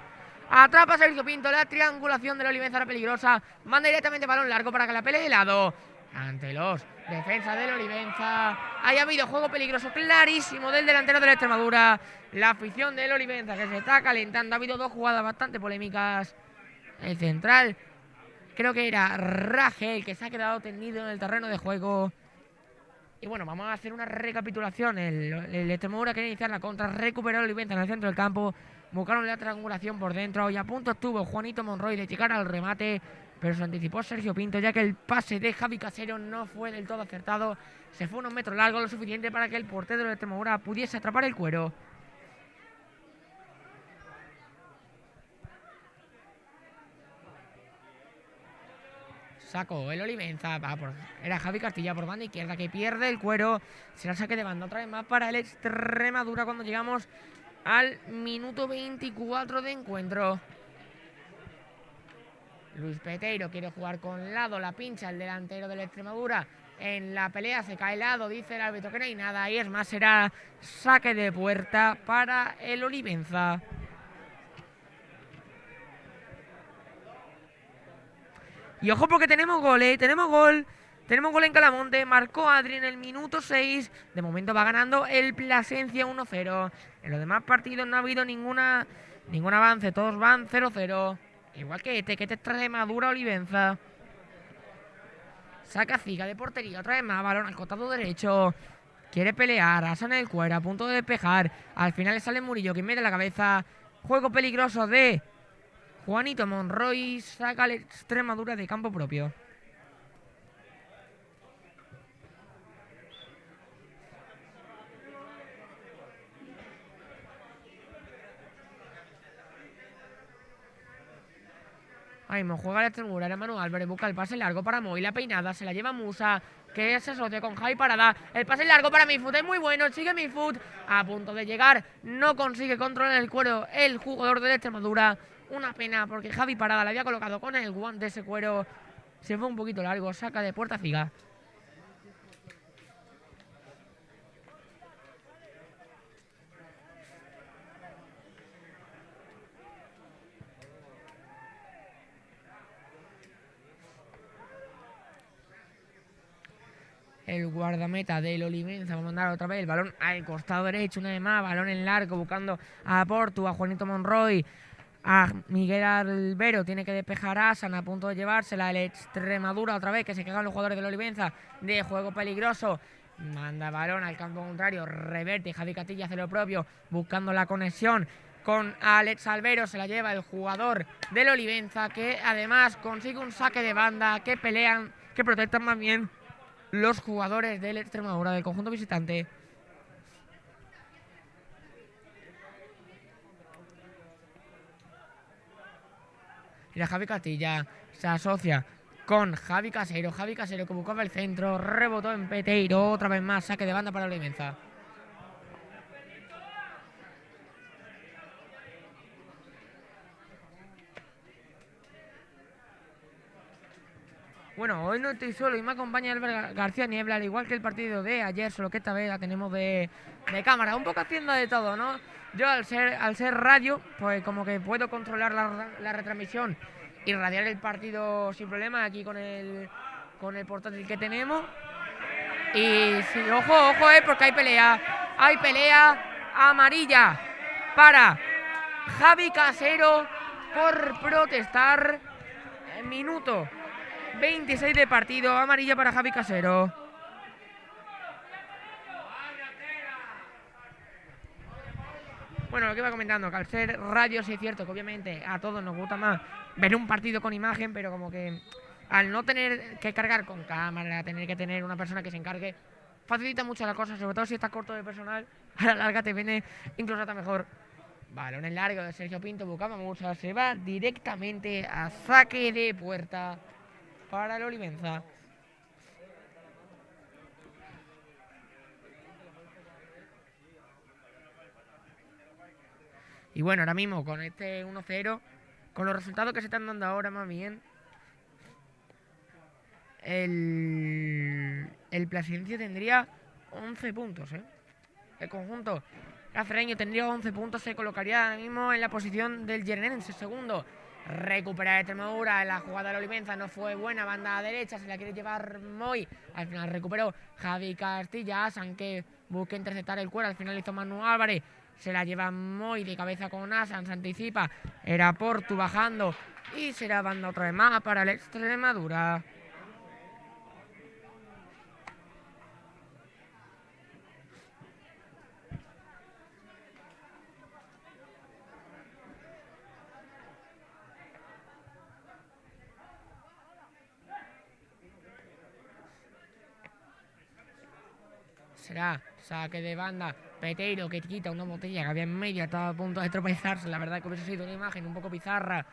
[SPEAKER 1] Atrapa Sergio Pinto. La triangulación de la Olivenza era peligrosa. Manda directamente balón largo para que la pelee de lado. Ante los defensa del Olivenza. Ha habido juego peligroso clarísimo del delantero de la Extremadura. La afición del Olivenza que se está calentando. Ha habido dos jugadas bastante polémicas. El central, creo que era Ragel, que se ha quedado tendido en el terreno de juego. Y bueno, vamos a hacer una recapitulación. El Extremadura quiere iniciar la contra. Recuperó el Olivenza en el centro del campo. Buscaron la triangulación por dentro. Y a punto estuvo Juanito Monroy de llegar al remate, pero se anticipó Sergio Pinto, ya que el pase de Javi Casero no fue del todo acertado. Se fue unos metros largos, lo suficiente para que el portero de Extremadura pudiese atrapar el cuero. Sacó el Olivenza, era Javi Castilla por banda izquierda, que pierde el cuero. Será saque de banda otra vez más para el Extremadura cuando llegamos al minuto 24 de encuentro. Luis Peteiro quiere jugar con lado, la pincha el delantero del Extremadura. En la pelea se cae lado, dice el árbitro que no hay nada. Y es más, será saque de puerta para el Olivenza. Y ojo porque tenemos gol, tenemos gol. Tenemos gol en Calamonte, marcó Adri en el minuto 6. De momento va ganando el Plasencia 1-0. En los demás partidos no ha habido ningún avance, todos van 0-0. Igual que este Extremadura Olivenza. Saca Ziga de portería, otra vez más, balón al costado derecho. Quiere pelear, Asan el cuero, a punto de despejar. Al final le sale Murillo, que mete la cabeza. Juego peligroso de Juanito Monroy. Saca la Extremadura de campo propio. Ahí me juega la Extremadura, era Manu Álvarez, busca el pase largo para Moy, la peinada, se la lleva Musa, que se asocia con Javi Parada. El pase largo para Misfoot, es muy bueno, sigue Misfoot, a punto de llegar, no consigue controlar el cuero el jugador de la Extremadura. Una pena porque Javi Parada le había colocado con el guante ese cuero, se fue un poquito largo, saca de puerta Ziga. El guardameta del Olivenza va a mandar otra vez el balón al costado derecho, una vez más, balón en largo, buscando a Portu, a Juanito Monroy, a Miguel Albero, tiene que despejar a Asan, a punto de llevársela el Extremadura otra vez, que se quejan los jugadores del Olivenza, de juego peligroso. Manda balón al campo contrario, reverte, Javi Castilla hace lo propio, buscando la conexión con Alex Albero, se la lleva el jugador del Olivenza, que además consigue un saque de banda, que pelean, que protestan más bien los jugadores del Extremadura, del conjunto visitante. Y la Javi Castilla se asocia con Javi Casero. Javi Casero que buscaba el centro, rebotó en Peteiro, otra vez más, saque de banda para Olivenza. Bueno, hoy no estoy solo y me acompaña Albert García Niebla, al igual que el partido de ayer, solo que esta vez la tenemos de cámara, un poco haciendo de todo, ¿no? Yo al ser radio, pues como que puedo controlar la retransmisión y radiar el partido sin problema aquí con el portátil que tenemos. Y sí, ojo, porque hay pelea amarilla para Javi Casero por protestar. Minuto 26 de partido, amarilla para Javi Casero. Bueno, lo que iba comentando, que al ser radio sí es cierto que obviamente a todos nos gusta más ver un partido con imagen, pero como que al no tener que cargar con cámara, tener que tener una persona que se encargue, facilita mucho la cosa, sobre todo si estás corto de personal, a la larga te viene incluso hasta mejor. Balón en largo de Sergio Pinto, buscaba mucho, se va directamente a saque de puerta para el Olivenza. Y bueno, ahora mismo con este 1-0, con los resultados que se están dando ahora más bien, el Plasencia tendría 11 puntos, ¿eh? El conjunto cacereño tendría 11 puntos, se colocaría ahora mismo en la posición del Gernense segundo. Recupera Extremadura, la jugada de la Olivenza no fue buena, banda a derecha, se la quiere llevar Moy, al final recuperó Javi Castilla, Asan que busca interceptar el cuero, al final hizo Manu Álvarez, se la lleva Moy de cabeza con Asan, se anticipa, era Portu bajando y será banda otra vez más para el Extremadura. Será saque de banda, Peteiro que quita una botella que había en medio, estaba a punto de tropezarse, la verdad que hubiese sido una imagen un poco bizarra.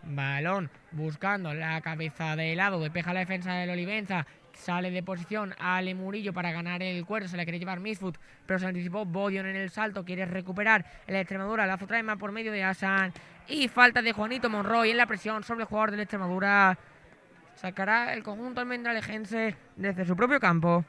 [SPEAKER 1] Balón buscando la cabeza de lado, despeja la defensa del Olivenza, sale de posición Ale Murillo para ganar el cuero, se la quiere llevar Misfoot, pero se anticipó Bodion en el salto, quiere recuperar el Extremadura, lazo trae más por medio de Asan y falta de Juanito Monroy en la presión sobre el jugador del Extremadura. Sacará el conjunto almendralejense desde su propio campo.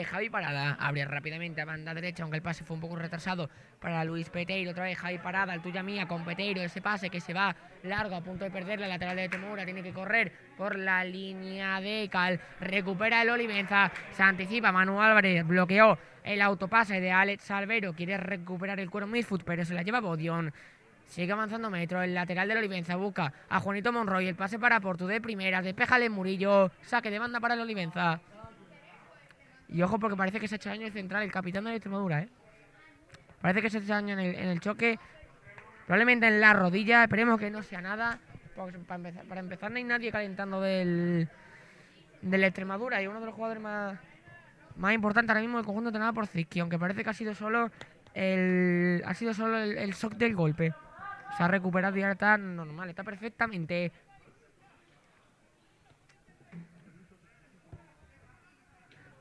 [SPEAKER 1] Javi Parada abre rápidamente a banda derecha, aunque el pase fue un poco retrasado para Luis Peteiro. Otra vez Javi Parada, el tuya mía con Peteiro. Ese pase que se va largo, a punto de perder la lateral de Extremadura. Tiene que correr por la línea de cal. Recupera el Olivenza, se anticipa Manu Álvarez, bloqueó el autopase de Alex Salvero. Quiere recuperar el cuero Misfoot, pero se la lleva Bodion. Sigue avanzando metro, el lateral del Olivenza busca a Juanito Monroy. El pase para Portu de primera, despéjale Murillo. Saque de banda para el Olivenza. Y ojo porque parece que se ha hecho daño el central, el capitán de la Extremadura, ¿eh? Parece que se ha hecho daño en el choque. Probablemente en la rodilla, esperemos que no sea nada. Porque para empezar no hay nadie calentando del Extremadura. Y uno de los jugadores más importantes ahora mismo del conjunto entrenado por Zizki, aunque parece que ha sido solo el shock del golpe. Se ha recuperado y ahora está normal, está perfectamente.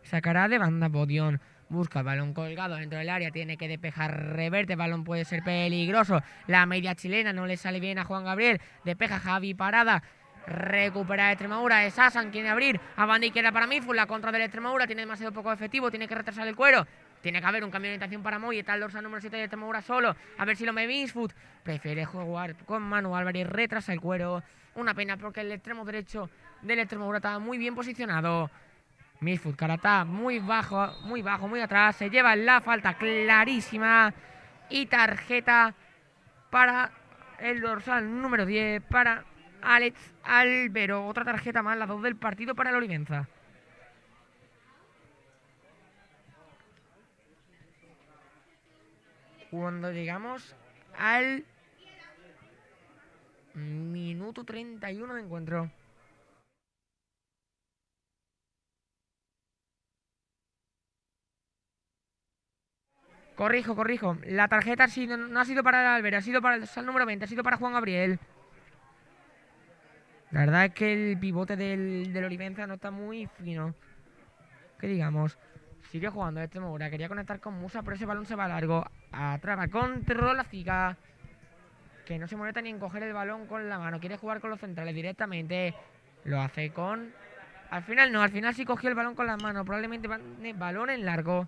[SPEAKER 1] Sacará de banda Bodion. Busca el balón colgado dentro del área. Tiene que despejar Reverte. El balón puede ser peligroso. La media chilena no le sale bien a Juan Gabriel. Despeja Javi Parada. Recupera Extremadura. Es Asan quien abrir. A banda izquierda para Misfoot. La contra de la Extremadura. Tiene demasiado poco efectivo. Tiene que retrasar el cuero. Tiene que haber un cambio de orientación para Moy. Está el dorsal número 7 de Extremadura solo. A ver si lo ve Misfoot. Prefiere jugar con Manu Álvarez. Retrasa el cuero. Una pena porque el extremo derecho del Extremadura estaba muy bien posicionado. Misfoot, Caratá, muy bajo, muy atrás. Se lleva la falta clarísima. Y tarjeta para el dorsal número 10, para Alex Albero. Otra tarjeta más, la 2 del partido para el Olivenza. cuando llegamos al minuto 31 de encuentro. Corrijo. La tarjeta no ha sido para el Albert, ha sido para el número 20, ha sido para Juan Gabriel. La verdad es que el pivote del Olivenza no está muy fino. Que digamos. Sigue jugando de Extremadura. Quería conectar con Musa, pero ese balón se va largo. Atrapa, controla Zica. Que no se molesta ni en coger el balón con la mano. Quiere jugar con los centrales directamente. Lo hace con... Al final no, al final sí cogió el balón con las manos. Probablemente balón en largo.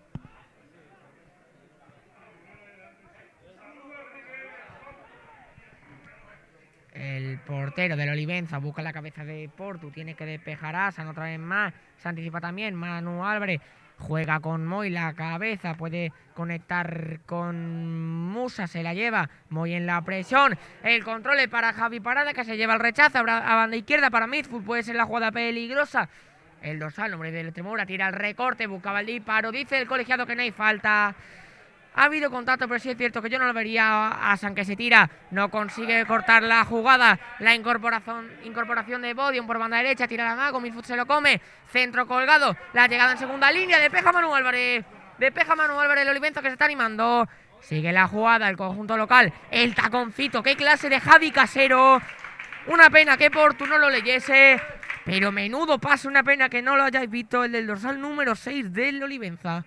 [SPEAKER 1] El portero del Olivenza busca la cabeza de Portu. Tiene que despejar a Asan otra vez más. Se anticipa también Manu Álvarez. Juega con Moy la cabeza. Puede conectar con Musa. Se la lleva. Moy en la presión. El control es para Javi Parada, que se lleva el rechazo. A banda izquierda para Midfield. Puede ser la jugada peligrosa. El dorsal, hombre del Extremadura, tira el recorte. Buscaba el disparo. Dice el colegiado que no hay falta. Ha habido contacto, pero sí es cierto que yo no lo vería. Asan que se tira, no consigue cortar la jugada. La incorporación de Bodion por banda derecha, tira la mago, Midfield se lo come. Centro colgado, la llegada en segunda línea, despeja Manu Álvarez. El Olivenza que se está animando. Sigue la jugada, el conjunto local. El taconcito, qué clase de Javi Casero. Una pena que Portu no lo leyese, pero menudo pase, una pena que no lo hayáis visto. El del dorsal número 6 del Olivenza.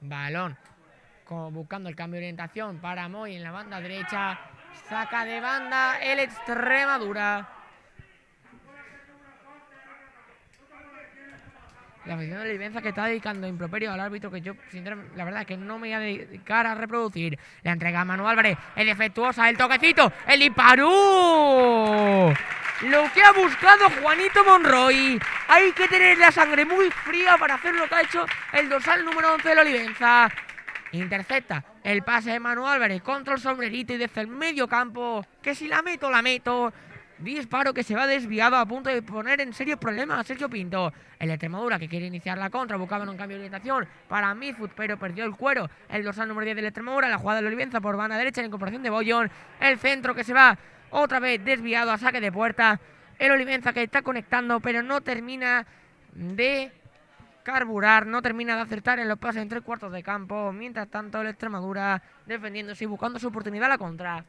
[SPEAKER 1] Balón buscando el cambio de orientación para Moy en la banda derecha. Saca de banda el Extremadura. La afición de la Olivenza que está dedicando improperio al árbitro, que yo, sinceramente, la verdad es que no me voy a dedicar a reproducir. La entrega a Manu Álvarez, es defectuosa, el toquecito, el disparo. Lo que ha buscado Juanito Monroy. Hay que tener la sangre muy fría para hacer lo que ha hecho el dorsal número 11 de la Olivenza. Intercepta el pase de Manu Álvarez contra el sombrerito y desde el medio campo, que si la meto, la meto. Disparo que se va desviado, a punto de poner en serio problemas a Sergio Pinto. El Extremadura que quiere iniciar la contra, buscaba un cambio de orientación para Midfield, pero perdió el cuero. El dorsal número 10 del Extremadura, la jugada de Olivenza por banda derecha, la incorporación de Bollón. El centro que se va otra vez desviado a saque de puerta. El Olivenza que está conectando, pero no termina de carburar, no termina de acertar en los pases en 3/4 de campo. Mientras tanto, el Extremadura defendiéndose y buscando su oportunidad a la contra.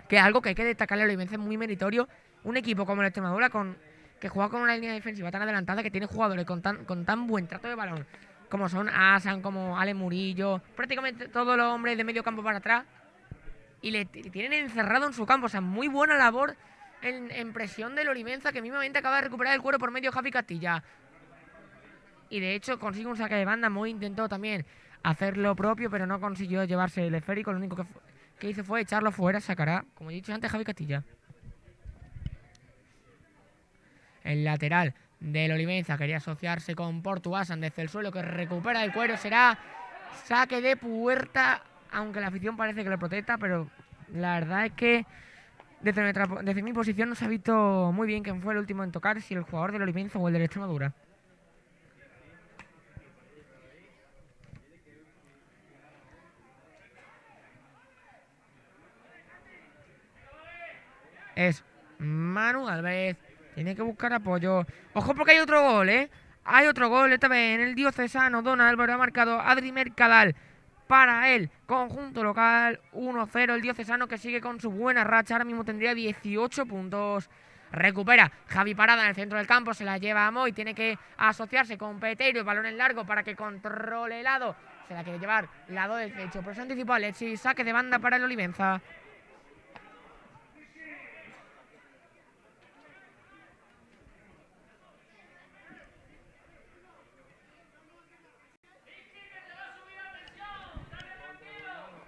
[SPEAKER 1] Que es algo que hay que destacarle a la Olivenza, es muy meritorio. Un equipo como el Extremadura que juega con una línea defensiva tan adelantada, que tiene jugadores con tan buen trato de balón, como son Asan, como Ale Murillo, prácticamente todos los hombres de medio campo para atrás, y le tienen encerrado en su campo. O sea, muy buena labor en presión del Olivenza, que mismamente acaba de recuperar el cuero por medio Javi Castilla. Y de hecho consigue un saque de banda. Muy intentó también hacer lo propio, pero no consiguió llevarse el esférico. Lo único que hizo fue echarlo fuera. Sacará, como he dicho antes, Javi Castilla. El lateral del Olivenza quería asociarse con Portu. Asan desde el suelo, que recupera el cuero. Será saque de puerta, aunque la afición parece que lo protesta, pero la verdad es que desde mi posición no se ha visto muy bien quién fue el último en tocar, si el jugador del Olivenza o el del Extremadura. Es Manu Álvarez. Tiene que buscar apoyo. Ojo porque hay otro gol, ¿eh? Hay otro gol, esta vez en el diocesano. Don Álvaro ha marcado Adri Mercadal para el conjunto local. 1-0 el diocesano, que sigue con su buena racha. Ahora mismo tendría 18 puntos. Recupera Javi Parada en el centro del campo. Se la lleva a Moy. Tiene que asociarse con Peteiro. El balón en largo para que controle el lado. Se la quiere llevar lado del techo, pero se anticipa Alexis. Saque de banda para el Olivenza.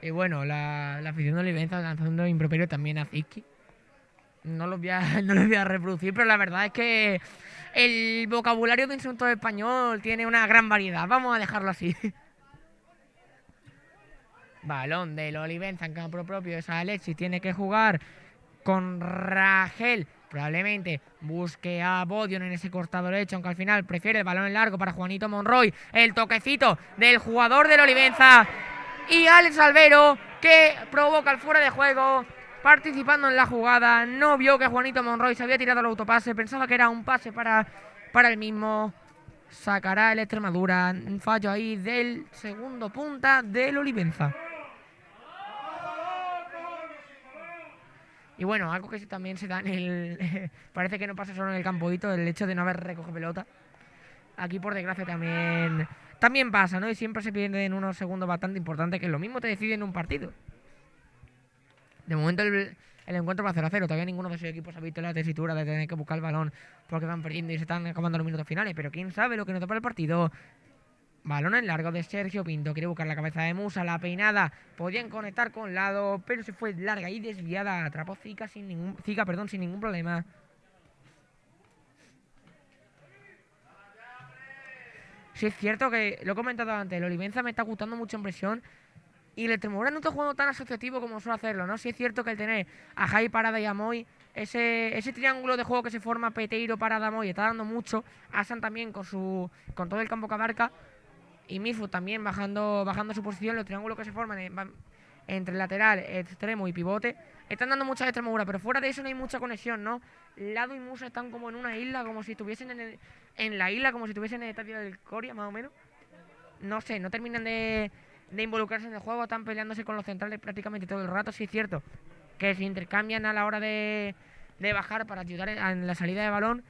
[SPEAKER 1] Y bueno, la afición de Olivenza lanzando improperio también a Zizki. No los voy a reproducir, pero la verdad es que el vocabulario de insultos español tiene una gran variedad. Vamos a dejarlo así. Balón del Olivenza en campo propio. Es Alexis. Tiene que jugar con Rangel, Probablemente busque a Bodion en ese costado derecho, aunque al final prefiere el balón en largo para Juanito Monroy. El toquecito del jugador del Olivenza. Y Alex Albero, que provoca el fuera de juego, participando en la jugada. No vio que Juanito Monroy se había tirado el autopase. Pensaba que era un pase para el mismo. Sacará el Extremadura. Un fallo ahí del segundo punta del Olivenza. Y bueno, algo que también se da en el... parece que no pasa solo en el campodito, el hecho de no haber recogido pelota. Aquí, por desgracia, también pasa, ¿no? Y siempre se pierden unos segundos bastante importantes, que lo mismo te deciden un partido. De momento el encuentro va 0-0. Todavía ninguno de sus equipos ha visto la tesitura de tener que buscar el balón porque van perdiendo y se están acabando los minutos finales. Pero quién sabe lo que nos da para el partido. Balón en largo de Sergio Pinto. Quiere buscar la cabeza de Musa. La peinada. Podían conectar con lado, pero se fue larga y desviada. Atrapó Zica sin ningún problema. Sí, es cierto que lo he comentado antes. El Olivenza me está gustando mucho en presión. Y el Extremadura no está jugando tan asociativo como suele hacerlo, ¿no? Sí es cierto que el tener a Jai, Parada y a Moy, ese triángulo de juego que se forma Peteiro, Parada, Moy, está dando mucho. Asan también con todo el campo que abarca. Y Mifu también bajando su posición. Los triángulos que se forman entre lateral, extremo y pivote están dando mucha Extremadura, pero fuera de eso no hay mucha conexión, ¿no? Lado y Musa están como en una isla, como si estuviesen en la isla, como si estuviesen en el estadio del Coria, más o menos. No sé, no terminan de involucrarse en el juego, están peleándose con los centrales prácticamente todo el rato. Sí es cierto que se intercambian a la hora de bajar para ayudar en la salida de balón,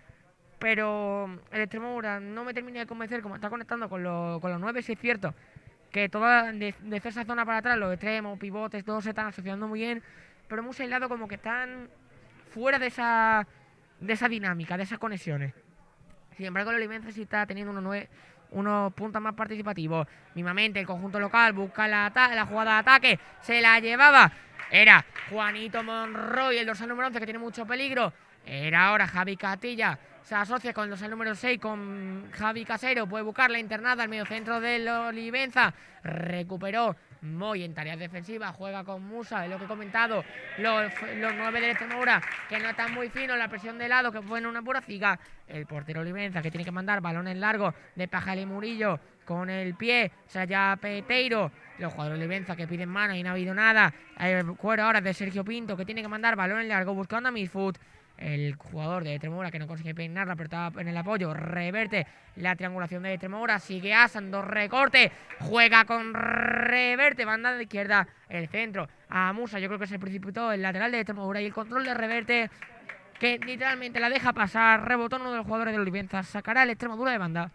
[SPEAKER 1] pero el Extremadura no me termina de convencer como está conectando con los 9. Sí es cierto que toda desde esa zona para atrás, los extremos, pivotes, todos se están asociando muy bien, pero Musa y Lado como que están fuera de esa dinámica, de esas conexiones. Sin embargo, el Olivenza sí está teniendo unos puntos más participativos. Mismamente el conjunto local busca la jugada de ataque, se la llevaba, era Juanito Monroy, el dorsal número 11, que tiene mucho peligro. Era ahora Javi Catilla, se asocia con el dorsal número 6, con Javi Casero, puede buscar la internada al mediocentro del Olivenza. Recuperó Moy en tareas defensivas, juega con Musa, es lo que he comentado. Los 9 del Extremadura que no están muy finos, la presión de lado que fue en una pura ciga. El portero Olivenza que tiene que mandar balones largos de Pajal y Murillo con el pie, o sea, ya Peteiro. Los jugadores de Olivenza que piden mano y no ha habido nada. El cuero ahora de Sergio Pinto que tiene que mandar balones largos buscando a Misfoot. El jugador de Extremadura que no consigue peinarla, pero está en el apoyo. Reverte la triangulación de Extremadura. Sigue Asan, dos recortes. Juega con Reverte, banda de izquierda. El centro a Musa, yo creo que se precipitó el lateral de Extremadura. Y el control de Reverte, que literalmente la deja pasar. Rebotó uno de los jugadores de Olivenza. Sacará el Extremadura de banda.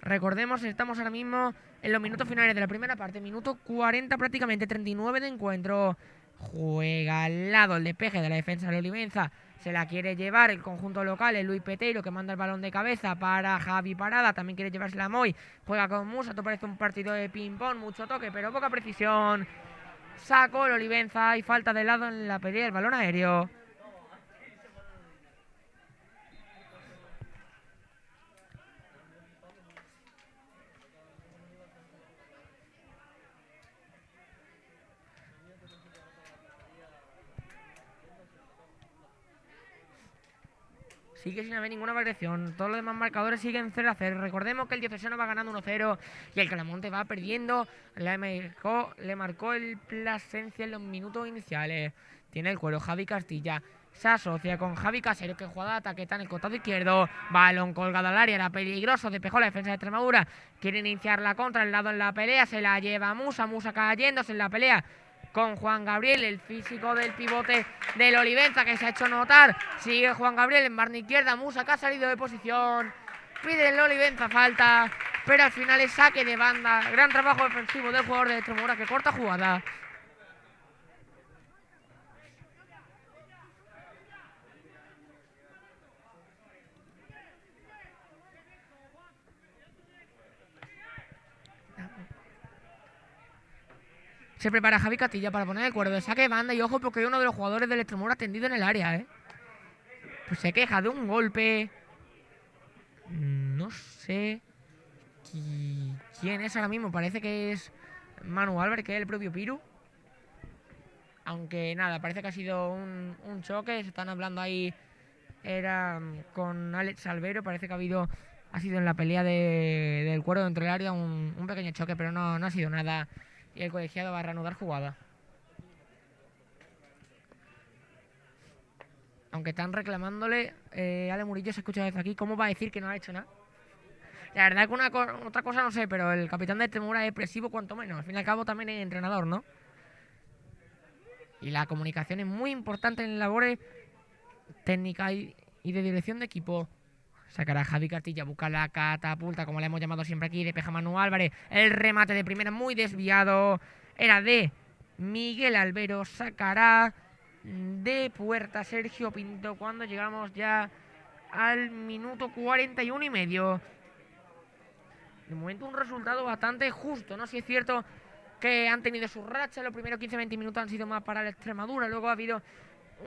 [SPEAKER 1] Recordemos, estamos ahora mismo en los minutos finales de la primera parte. Minuto 40 prácticamente, 39 de encuentro. Juega al lado el despeje de la defensa de Olivenza. Se la quiere llevar el conjunto local, el Luis Peteiro, que manda el balón de cabeza para Javi Parada. También quiere llevársela a Moy. Juega con Musa. Esto parece un partido de ping-pong. Mucho toque, pero poca precisión. Sacó el Olivenza y falta de lado en la pelea del balón aéreo. Sigue sin haber ninguna variación. Todos los demás marcadores siguen 0-0. Recordemos que el Diocesano va ganando 1-0 y el Claramonte va perdiendo. Le marcó el Plasencia en los minutos iniciales. Tiene el cuero Javi Castilla. Se asocia con Javi Casero, que juega de ataque, está en el costado izquierdo. Balón colgado al área, era peligroso. Despejó la defensa de Extremadura. Quiere iniciar la contra, el lado en la pelea. Se la lleva Musa. Musa cayéndose en la pelea con Juan Gabriel, el físico del pivote del Olivenza, que se ha hecho notar. Sigue Juan Gabriel en banda izquierda. Musa, que ha salido de posición. Pide el Olivenza falta, pero al final es saque de banda. Gran trabajo defensivo del jugador de Extremadura, que corta jugada. Se prepara Javi Catilla para poner el cuero de saque de banda. Y ojo, porque hay uno de los jugadores del Extremadura tendido en el área, Pues se queja de un golpe. No sé quién es ahora mismo. Parece que es Manu Álvarez, que es el propio Piru. Aunque nada, parece que ha sido un choque. Se están hablando ahí, era con Alex Albero. Parece que ha sido en la pelea del cuero dentro del área un pequeño choque, pero no ha sido nada. Y el colegiado va a reanudar jugada. Aunque están reclamándole, Ale Murillo se escucha desde aquí, ¿cómo va a decir que no ha hecho nada? La verdad es que otra cosa no sé, pero el capitán de Extremadura es expresivo cuanto menos. Al fin y al cabo también es entrenador, ¿no? Y la comunicación es muy importante en labores técnicas y de dirección de equipo. Sacará Javi Castilla, busca la catapulta, como le hemos llamado siempre aquí, despeja Manu Álvarez. El remate de primera muy desviado. Era de Miguel Albero. Sacará de puerta Sergio Pinto cuando llegamos ya al minuto 41 y medio. De momento un resultado bastante justo, ¿no? Si es cierto que han tenido sus rachas, los primeros 15-20 minutos han sido más para la Extremadura, luego ha habido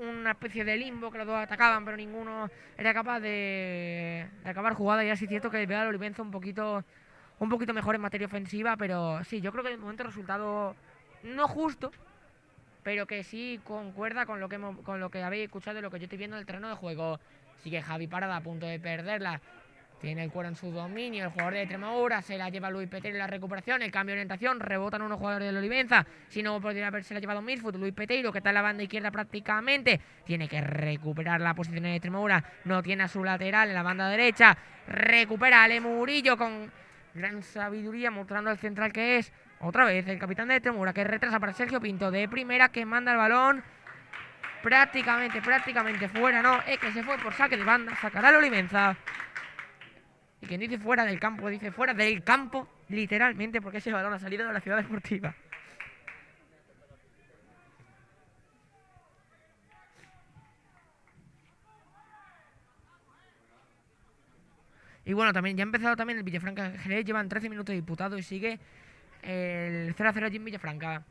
[SPEAKER 1] una especie de limbo que los dos atacaban, pero ninguno era capaz de acabar jugada. Y así es cierto que veo a Olivenza un poquito mejor en materia ofensiva, pero sí, yo creo que de momento el resultado no justo, pero que sí concuerda con lo que habéis escuchado y lo que yo estoy viendo en el terreno de juego. Sigue Javi Parada a punto de perderla. Tiene el cuero en su dominio, el jugador de Extremadura, se la lleva Luis Peteiro en la recuperación, el cambio de orientación, rebotan unos jugadores del Olivenza, si no podría haberse la llevado Milfoot. Luis Peteiro, que está en la banda izquierda prácticamente, tiene que recuperar la posición de Extremadura, no tiene a su lateral en la banda derecha, recupera Ale Murillo con gran sabiduría, mostrando al central que es, otra vez, el capitán de Extremadura, que retrasa para Sergio Pinto, de primera, que manda el balón, prácticamente fuera, no, es que se fue por saque de banda, sacará el Olivenza. Y quien dice fuera del campo, dice fuera del campo, literalmente, porque ese balón ha salido de la ciudad deportiva. Y bueno, también ya ha empezado también el Villafranca Jerez, llevan 13 minutos disputados y sigue el 0-0 allí en Villafranca.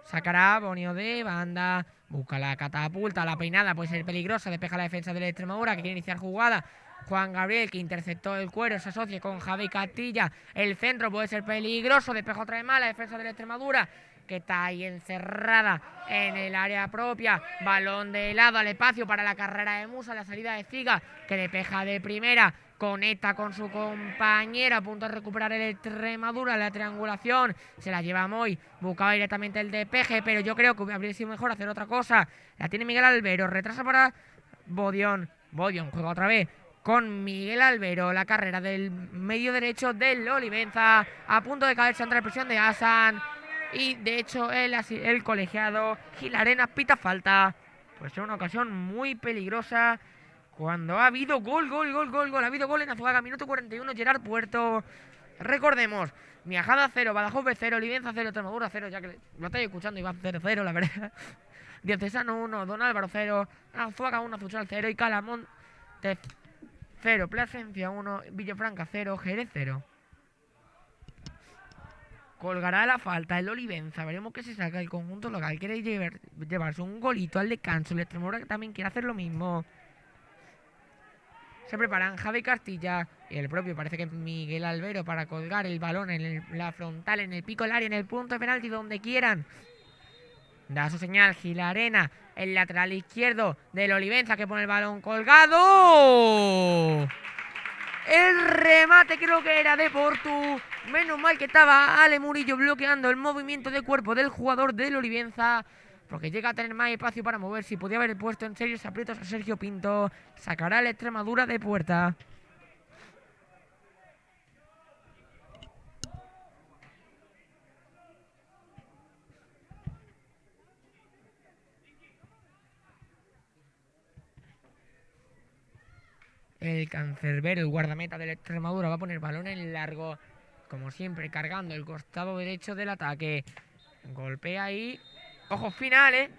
[SPEAKER 1] Sacará Bonio de banda, busca la catapulta, la peinada puede ser peligrosa, despeja la defensa de la Extremadura que quiere iniciar jugada. Juan Gabriel, que interceptó el cuero, se asocia con Javi Castilla, el centro puede ser peligroso, despeja otra vez más la defensa de la Extremadura, que está ahí encerrada en el área propia. Balón de lado al espacio para la carrera de Musa, la salida de Figa, que despeja de primera, conecta con su compañera, a punto de recuperar el Extremadura, la triangulación, se la lleva Moy, buscaba directamente el despeje, pero yo creo que habría sido mejor hacer otra cosa. La tiene Miguel Albero, retrasa para Bodion juega otra vez con Miguel Albero, la carrera del medio derecho del Olivenza, a punto de caerse ante la presión de Hassan, y de hecho el colegiado Gil Arenas pita falta. Pues es una ocasión muy peligrosa cuando ha habido gol, ha habido gol en Azuaga, minuto 41, Gerard Puerto. Recordemos, Miajada 0, Badajoz 0, Olivenza 0, Extremadura 0, ya que lo estáis escuchando y va 0-0, la verdad. Diocesano 1, Don Álvaro 0, Azuaga 1, Azuchal 0 y Calamonte 0, Plasencia 1, Villafranca 0, Jerez 0. Colgará la falta el Olivenza, veremos que se saca el conjunto local, quiere llevarse un golito al descanso, el Extremadura también quiere hacer lo mismo. Se preparan Javi Castilla y el propio, parece que Miguel Albero, para colgar el balón en la frontal, en el pico del área, en el punto de penalti, donde quieran. Da su señal Gil Arena, el lateral izquierdo del Olivenza, que pone el balón colgado. El remate creo que era de Portu. Menos mal que estaba Ale Murillo bloqueando el movimiento de cuerpo del jugador del Olivenza, porque llega a tener más espacio para moverse y podía haber puesto en serios aprietos a Sergio Pinto. Sacará la Extremadura de puerta. El cancerbero, el guardameta de la Extremadura, va a poner balón en largo, como siempre, cargando el costado derecho del ataque. Golpea ahí. Ojo, final,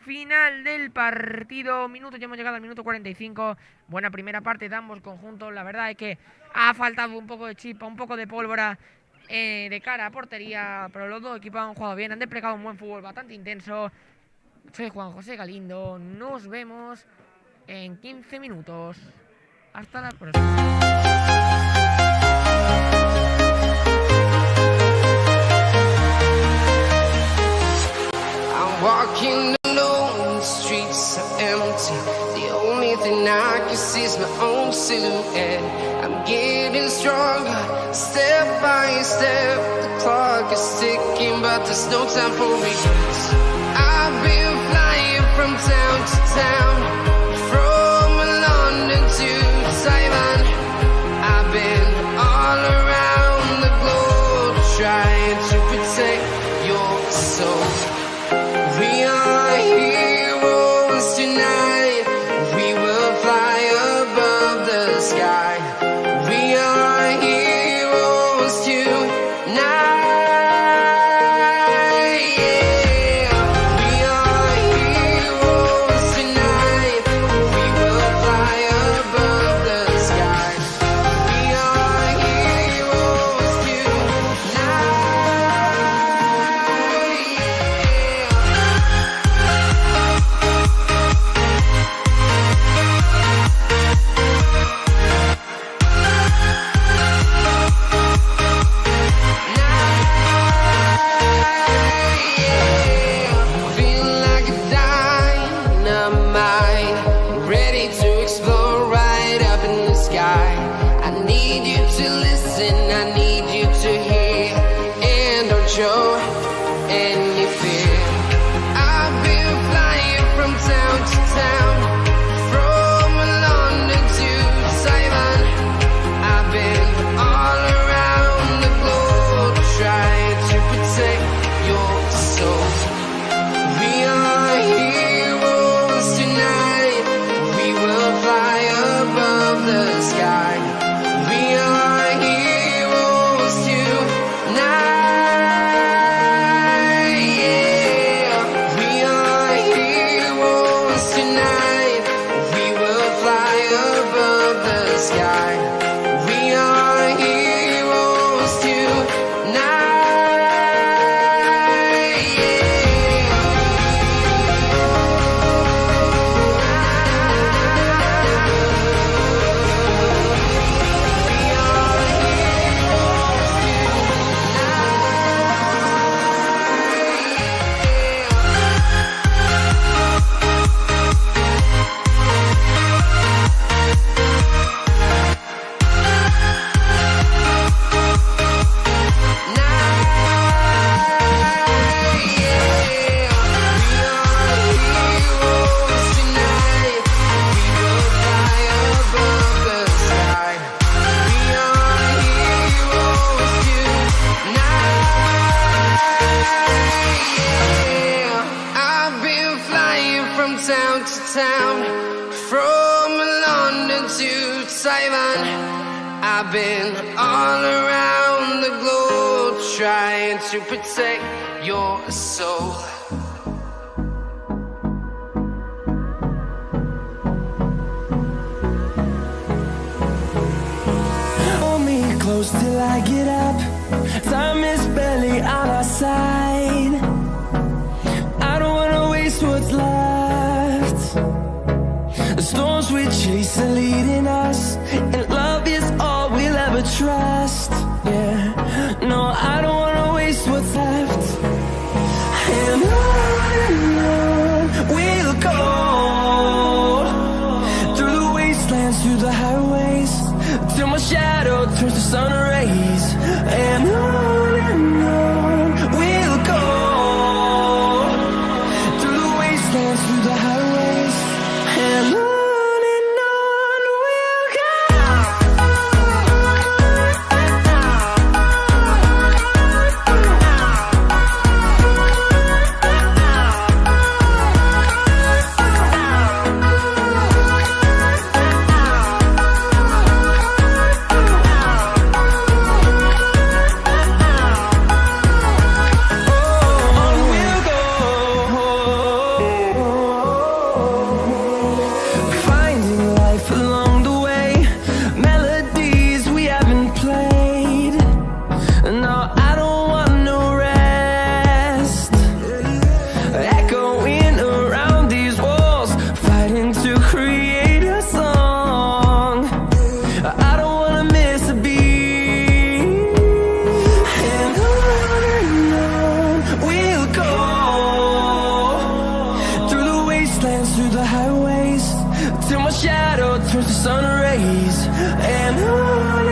[SPEAKER 1] final del partido. Ya hemos llegado al minuto 45. Buena primera parte de ambos conjuntos. La verdad es que ha faltado un poco de chispa, un poco de pólvora de cara a portería, pero los dos equipos han jugado bien, han desplegado un buen fútbol bastante intenso. Soy Juan José Galindo. Nos vemos en 15 minutos. Hasta la próxima.
[SPEAKER 2] Walking alone, the streets are empty. The only thing I can see is my own silhouette. I'm getting stronger, step by step. The clock is ticking, but there's no time for regrets. I've been flying from town to town, from London to Taiwan. I've been all around the globe, trying to protect your soul. We are heroes tonight. We will fly above the sky. We are heroes tonight. Yeah. We are heroes tonight. We will fly above the sky. We are heroes tonight. Feel like a dynamite, ready to explode right up in the sky. I need you to listen, I need you to hear, and don't show any fear. I've been flying from town to town, from London to Taiwan. I've been all around the globe, trying to protect your soul. We are heroes tonight. We will fly above the sky. We are heroes tonight. Yeah. We are heroes tonight. We will fly above the sky. We are heroes town to town, from London to Taiwan. I've been all around the globe, trying to protect your soul.
[SPEAKER 3] Hold me close till I get up. Time is barely on our side. I don't wanna waste what's left. The storms we chase are leading us, and love is all we'll ever trust. Yeah, no, I don't wanna waste what's left. And on we'll go, through the wastelands, through the highways, till my shadow turns to sun rays. And on we'll go, through the wastelands, through the highways, and on we'll go. wastelands, through the highways, till my shadow turns to sun rays. And on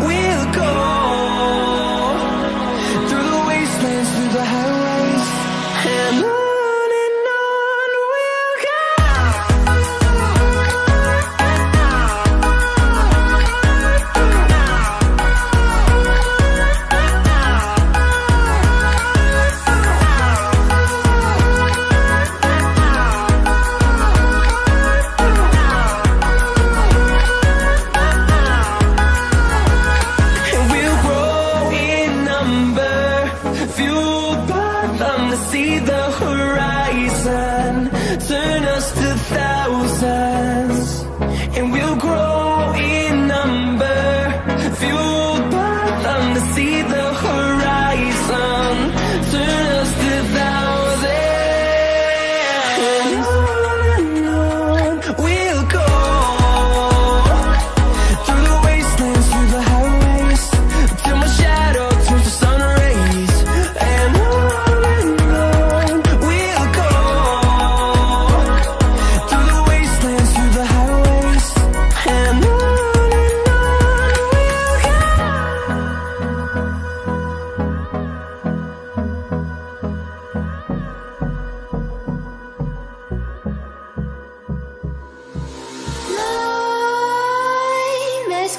[SPEAKER 3] we'll go, through the wastelands, through the highways, and on we'll go. See the horizon turn us to thousands, and we'll grow in number, fueled by them to see the horizon turn us to thousands. And on we'll go, through the wastelands, through the highways, till my shadow turns to sun rays. And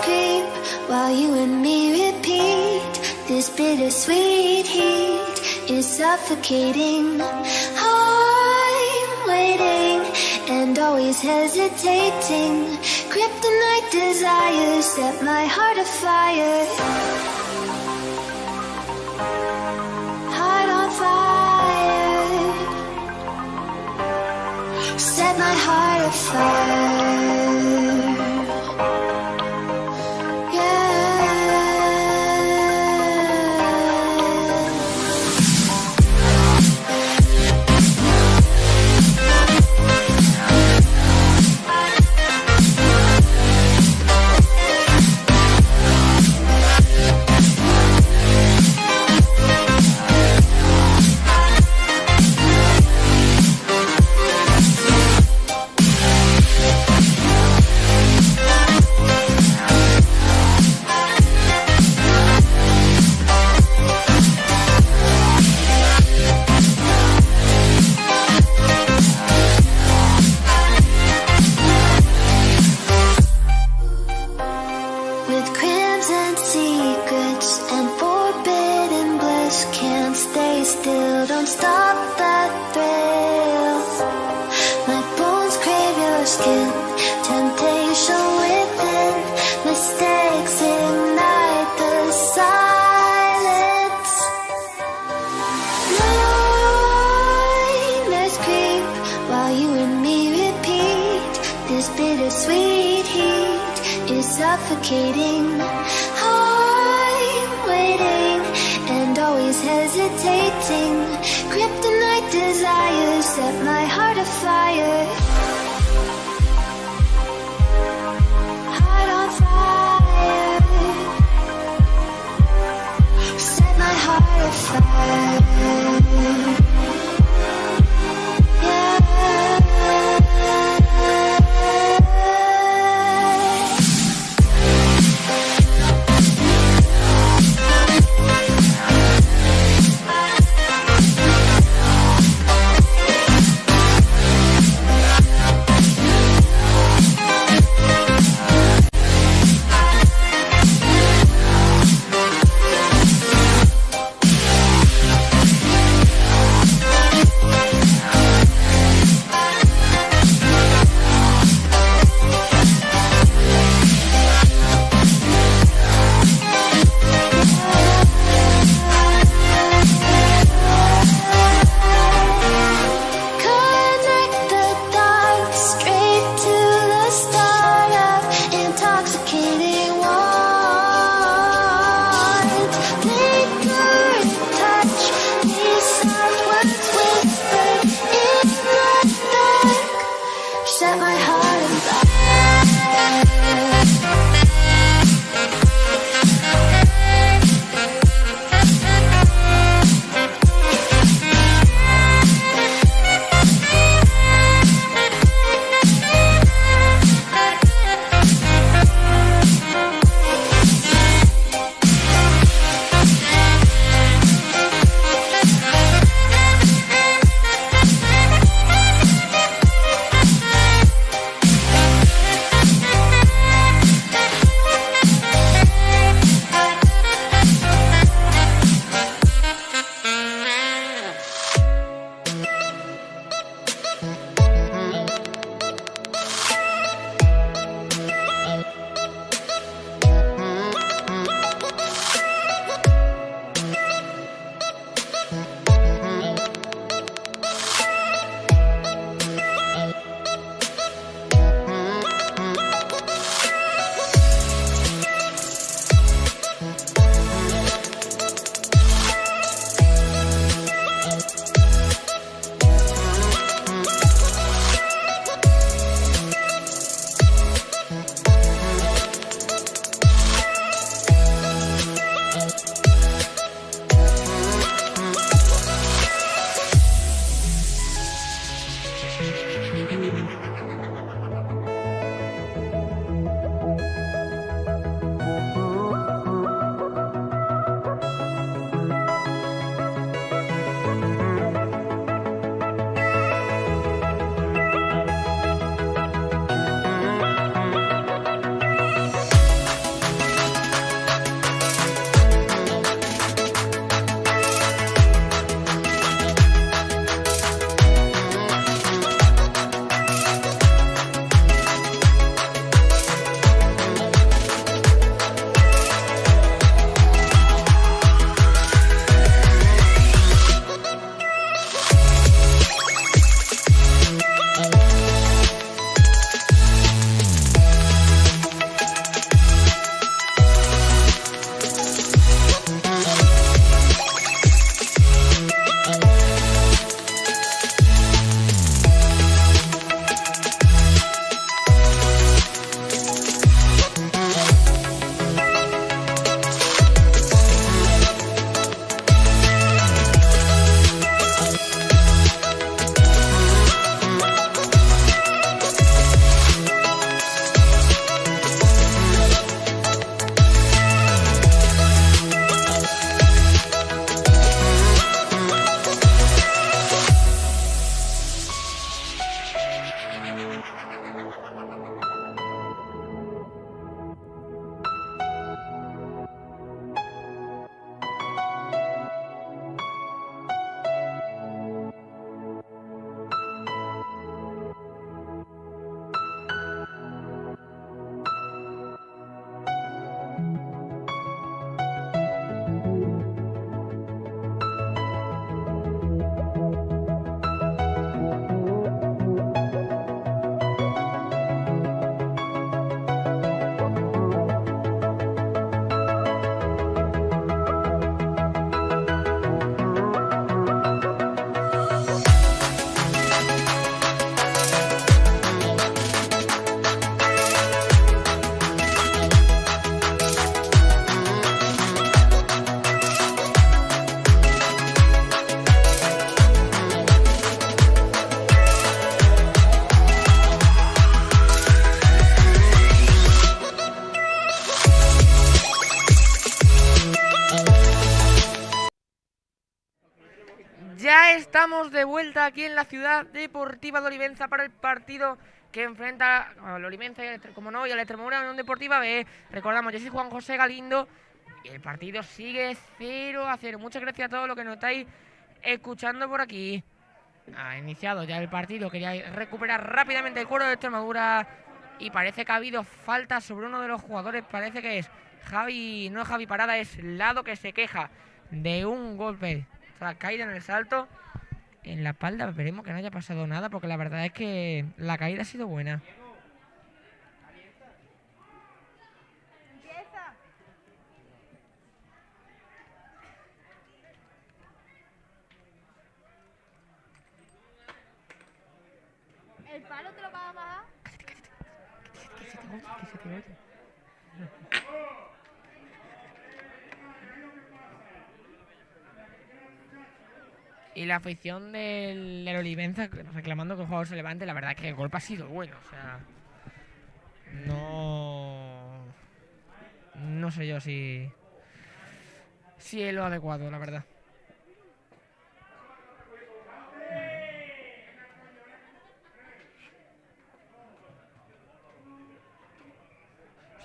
[SPEAKER 4] creep while you and me repeat. This bittersweet heat is suffocating. I'm waiting and always hesitating. Kryptonite desires set my heart afire. Heart on fire. Set my heart afire. Bittersweet heat is suffocating. I'm waiting and always hesitating. Kryptonite desires set my heart afire. Heart on fire. Set my heart afire.
[SPEAKER 1] estamos de vuelta aquí en la ciudad deportiva de Olivenza para el partido que enfrenta al Olivenza, como no, y al Extremadura Unión Deportiva B. Recordamos, yo soy Juan José Galindo y el partido sigue 0-0. Muchas gracias a todos los que nos estáis escuchando por aquí. Ha iniciado ya el partido, quería recuperar rápidamente el cuero de Extremadura y parece que ha habido falta sobre uno de los jugadores, parece que es Javi, no es Javi Parada, es Lado, que se queja de un golpe tras caída en el salto en la espalda. Esperemos que no haya pasado nada, porque la verdad es que la caída ha sido buena.
[SPEAKER 5] ¿El palo te lo vas a bajar?
[SPEAKER 1] Que se te oye. Y la afición del Olivenza reclamando que el jugador se levante. La verdad es que el golpe ha sido bueno. O sea, no sé yo si es lo adecuado, la verdad.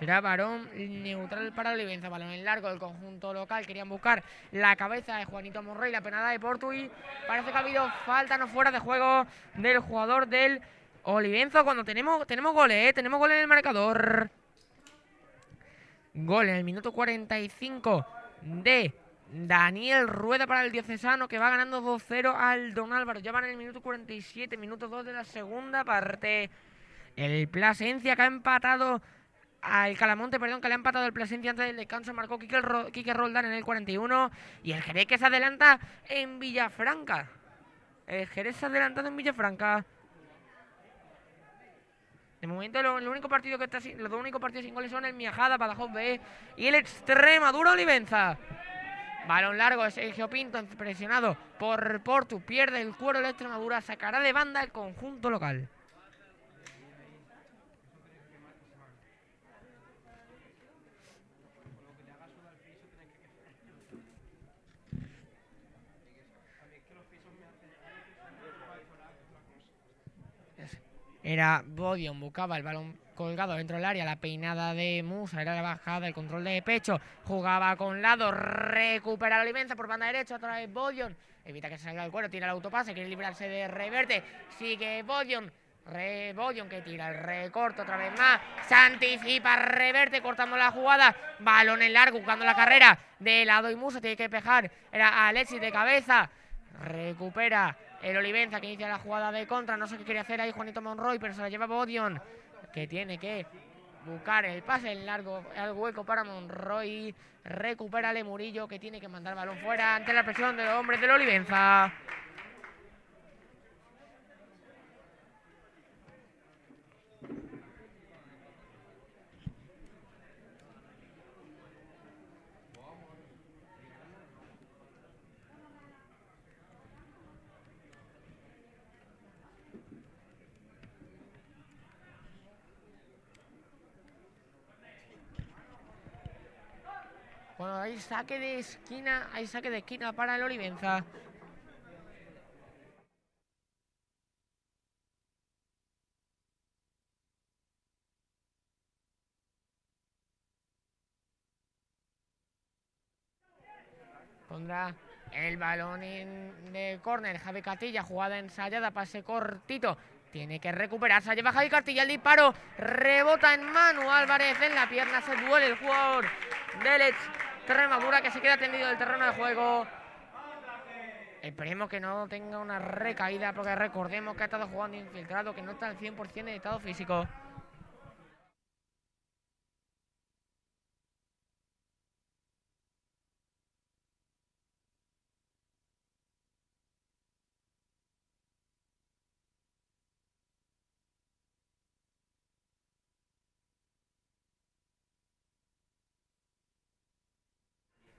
[SPEAKER 1] Será varón neutral para Olivenza. Balón en largo del conjunto local. Querían buscar la cabeza de Juanito Monroy, la penada de Portui. Parece que ha habido falta, no fuera de juego, del jugador del Olivenza. Cuando tenemos goles, tenemos goles en el marcador. Gol en el minuto 45 de Daniel Rueda para el diocesano, que va ganando 2-0 al Don Álvaro. Ya van en el minuto 47, minuto 2 de la segunda parte. El Plasencia, que ha empatado al Calamonte, perdón, que le ha empatado el Plasencia antes del descanso. Marcó Quique Roldán en el 41. Y el Jerez, que se adelanta en Villafranca. El Jerez se ha adelantado en Villafranca. De momento los dos únicos partidos sin goles son el Miajada, Badajoz B y el Extremadura Olivenza. Balón largo de Sergio Pinto, presionado por Portu. Pierde el cuero de la Extremadura. Sacará de banda el conjunto local. Era Bodion, buscaba el balón colgado dentro del área, la peinada de Musa, era la bajada, el control de pecho, jugaba con Lado, recupera la Olivenza por banda derecha, otra vez Bodion, evita que se salga del cuero, tira el autopase, quiere librarse de Reverte, sigue Bodion, Bodion que tira el recorte otra vez más, se anticipa Reverte cortando la jugada, balón en largo, buscando la carrera de Lado y Musa, tiene que pejar, era Alexis de cabeza, recupera el Olivenza, que inicia la jugada de contra. No sé qué quería hacer ahí Juanito Monroy, pero se la lleva Bodion, que tiene que buscar el pase en largo al hueco para Monroy. Recupera Murillo, que tiene que mandar balón fuera ante la presión de los hombres del Olivenza. Bueno, hay saque de esquina para el Olivenza. Pondrá el balón de córner Javi Castilla, jugada ensayada, pase cortito. Tiene que recuperarse, lleva Javi Castilla el disparo, rebota en Manu Álvarez en la pierna, se duele el jugador del Extremadura, que se queda tendido del terreno de juego. Esperemos que no tenga una recaída, porque recordemos que ha estado jugando infiltrado, que no está al 100% en estado físico.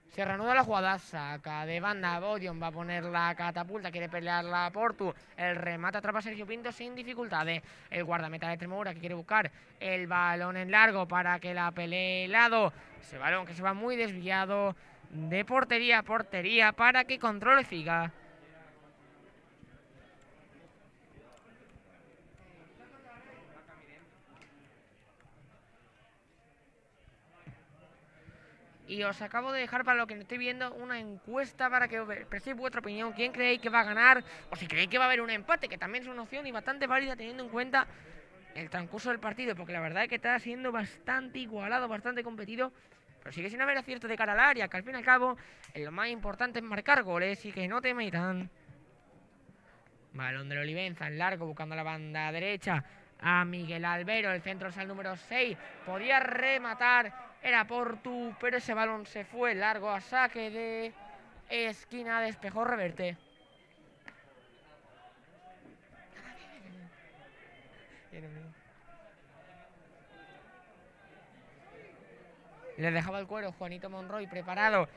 [SPEAKER 1] Se reanuda la jugada, saca de banda Bodion, va a poner la catapulta, quiere pelearla a Portu, el remate atrapa a Sergio Pinto sin dificultades, el guardameta de Extremadura que quiere buscar el balón en largo para que la pelee Lado, ese balón que se va muy desviado de portería a portería para que controle Figa. Y os acabo de dejar, para lo que estoy viendo, una encuesta para que expreséis vuestra opinión. ¿Quién creéis que va a ganar? O si creéis que va a haber un empate, que también es una opción y bastante válida teniendo en cuenta el transcurso del partido, porque la verdad es que está siendo bastante igualado, bastante competido, pero sigue sin haber acierto de cara al área, que al fin y al cabo lo más importante es marcar goles y que no te metan. Balón del Olivenza en largo, buscando la banda derecha a Miguel Albero, el centro es al número 6, podía rematar, era Portu, pero ese balón se fue largo a saque de esquina, despejó Reverte. Le dejaba el cuero Juanito Monroy preparado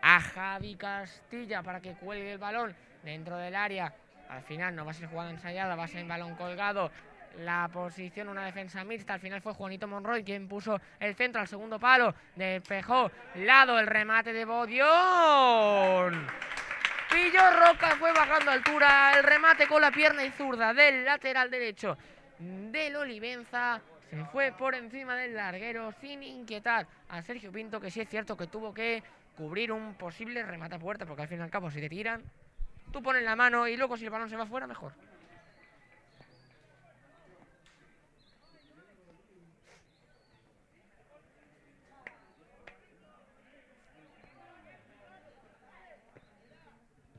[SPEAKER 1] a Javi Castilla para que cuelgue el balón dentro del área. Al final no va a ser jugada ensayada, va a ser balón colgado. La posición, una defensa mixta. Al final fue Juanito Monroy quien puso el centro al segundo palo. Despejó lado, el remate de Bodión. Pillo Roca, fue bajando altura. El remate con la pierna y zurda del lateral derecho del Olivenza. Se fue por encima del larguero sin inquietar a Sergio Pinto, que sí es cierto que tuvo que cubrir un posible remate a puerta, porque al fin y al cabo si te tiran, tú pones la mano y luego si el balón se va fuera, mejor.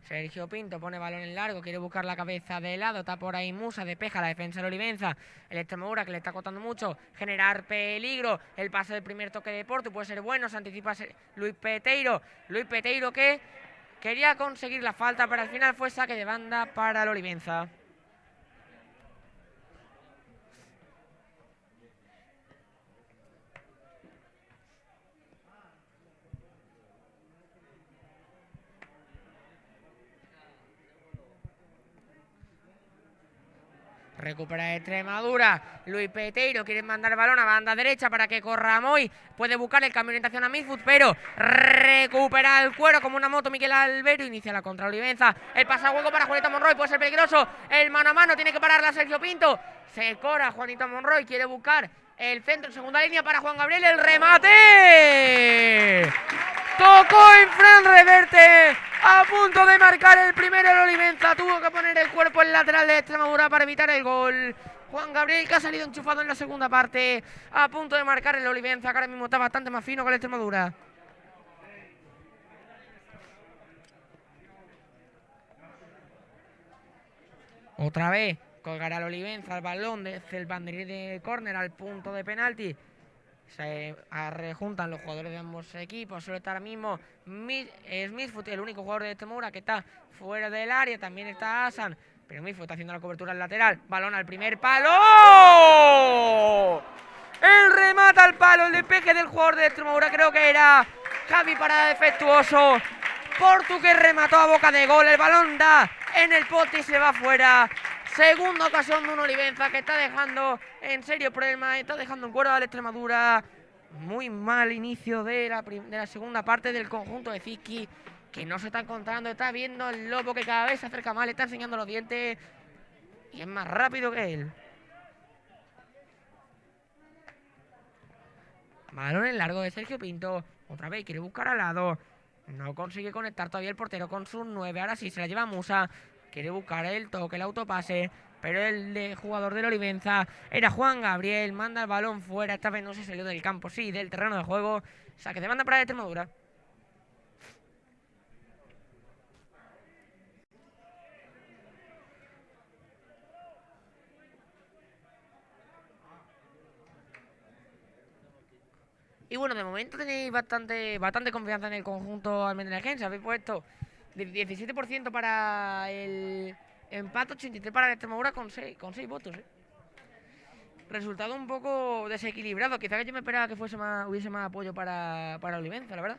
[SPEAKER 1] Sergio Pinto pone balón en largo, quiere buscar la cabeza de lado, está por ahí Musa, despeja la defensa del Olivenza, el Extremadura que le está costando mucho generar peligro, el pase del primer toque de Porto puede ser bueno, se anticipa Luis Peteiro que quería conseguir la falta, pero al final fue saque de banda para el Olivenza. Recupera Extremadura, Luis Peteiro quiere mandar el balón a banda derecha para que corra Moy, puede buscar el cambio de orientación a Midfoot, pero recupera el cuero como una moto Miguel Albero, inicia la contra Olivenza, el pasahueco para Juanito Monroy, puede ser peligroso, el mano a mano tiene que pararla Sergio Pinto, se cora Juanito Monroy, quiere buscar el centro en segunda línea para Juan Gabriel, el remate, tocó en Fran Reverte, a punto de marcar el primero el Olivenza, tuvo que poner el cuerpo en lateral de Extremadura para evitar el gol. Juan Gabriel, que ha salido enchufado en la segunda parte, a punto de marcar el Olivenza, que ahora mismo está bastante más fino con la Extremadura. Otra vez colgará el Olivenza el balón desde el banderín de córner al punto de penalti. Se rejuntan los jugadores de ambos equipos. Solo está ahora mismo Smithfoot, el único jugador de Extremadura que está fuera del área. También está Asan, pero Smithfoot está haciendo la cobertura al lateral. Balón al primer palo. El remate al palo, el despeje del jugador de Extremadura. Creo que era Javi para defectuoso. Portu que remató a boca de gol. El balón da en el poste y se va fuera. Segunda ocasión de un Olivenza que está dejando en serio problemas, está dejando en cuero a la Extremadura. Muy mal inicio de la segunda parte del conjunto de Ziki, que no se está encontrando, está viendo el lobo que cada vez se acerca más, le está enseñando los dientes y es más rápido que él. Balón en largo de Sergio Pinto, otra vez quiere buscar al lado, no consigue conectar todavía el portero con sus 9, ahora sí se la lleva Musa. Quiere buscar el toque, el autopase, pero el jugador del Olivenza era Juan Gabriel, manda el balón fuera, esta vez no se salió del campo, sí, del terreno de juego, saque de banda para la Extremadura. Y bueno, de momento tenéis bastante confianza en el conjunto almendrejense, habéis puesto 17% para el empate, 83% para la Extremadura con 6 votos. Resultado un poco desequilibrado. Quizá que yo me esperaba que hubiese más apoyo para Olivenza, la verdad.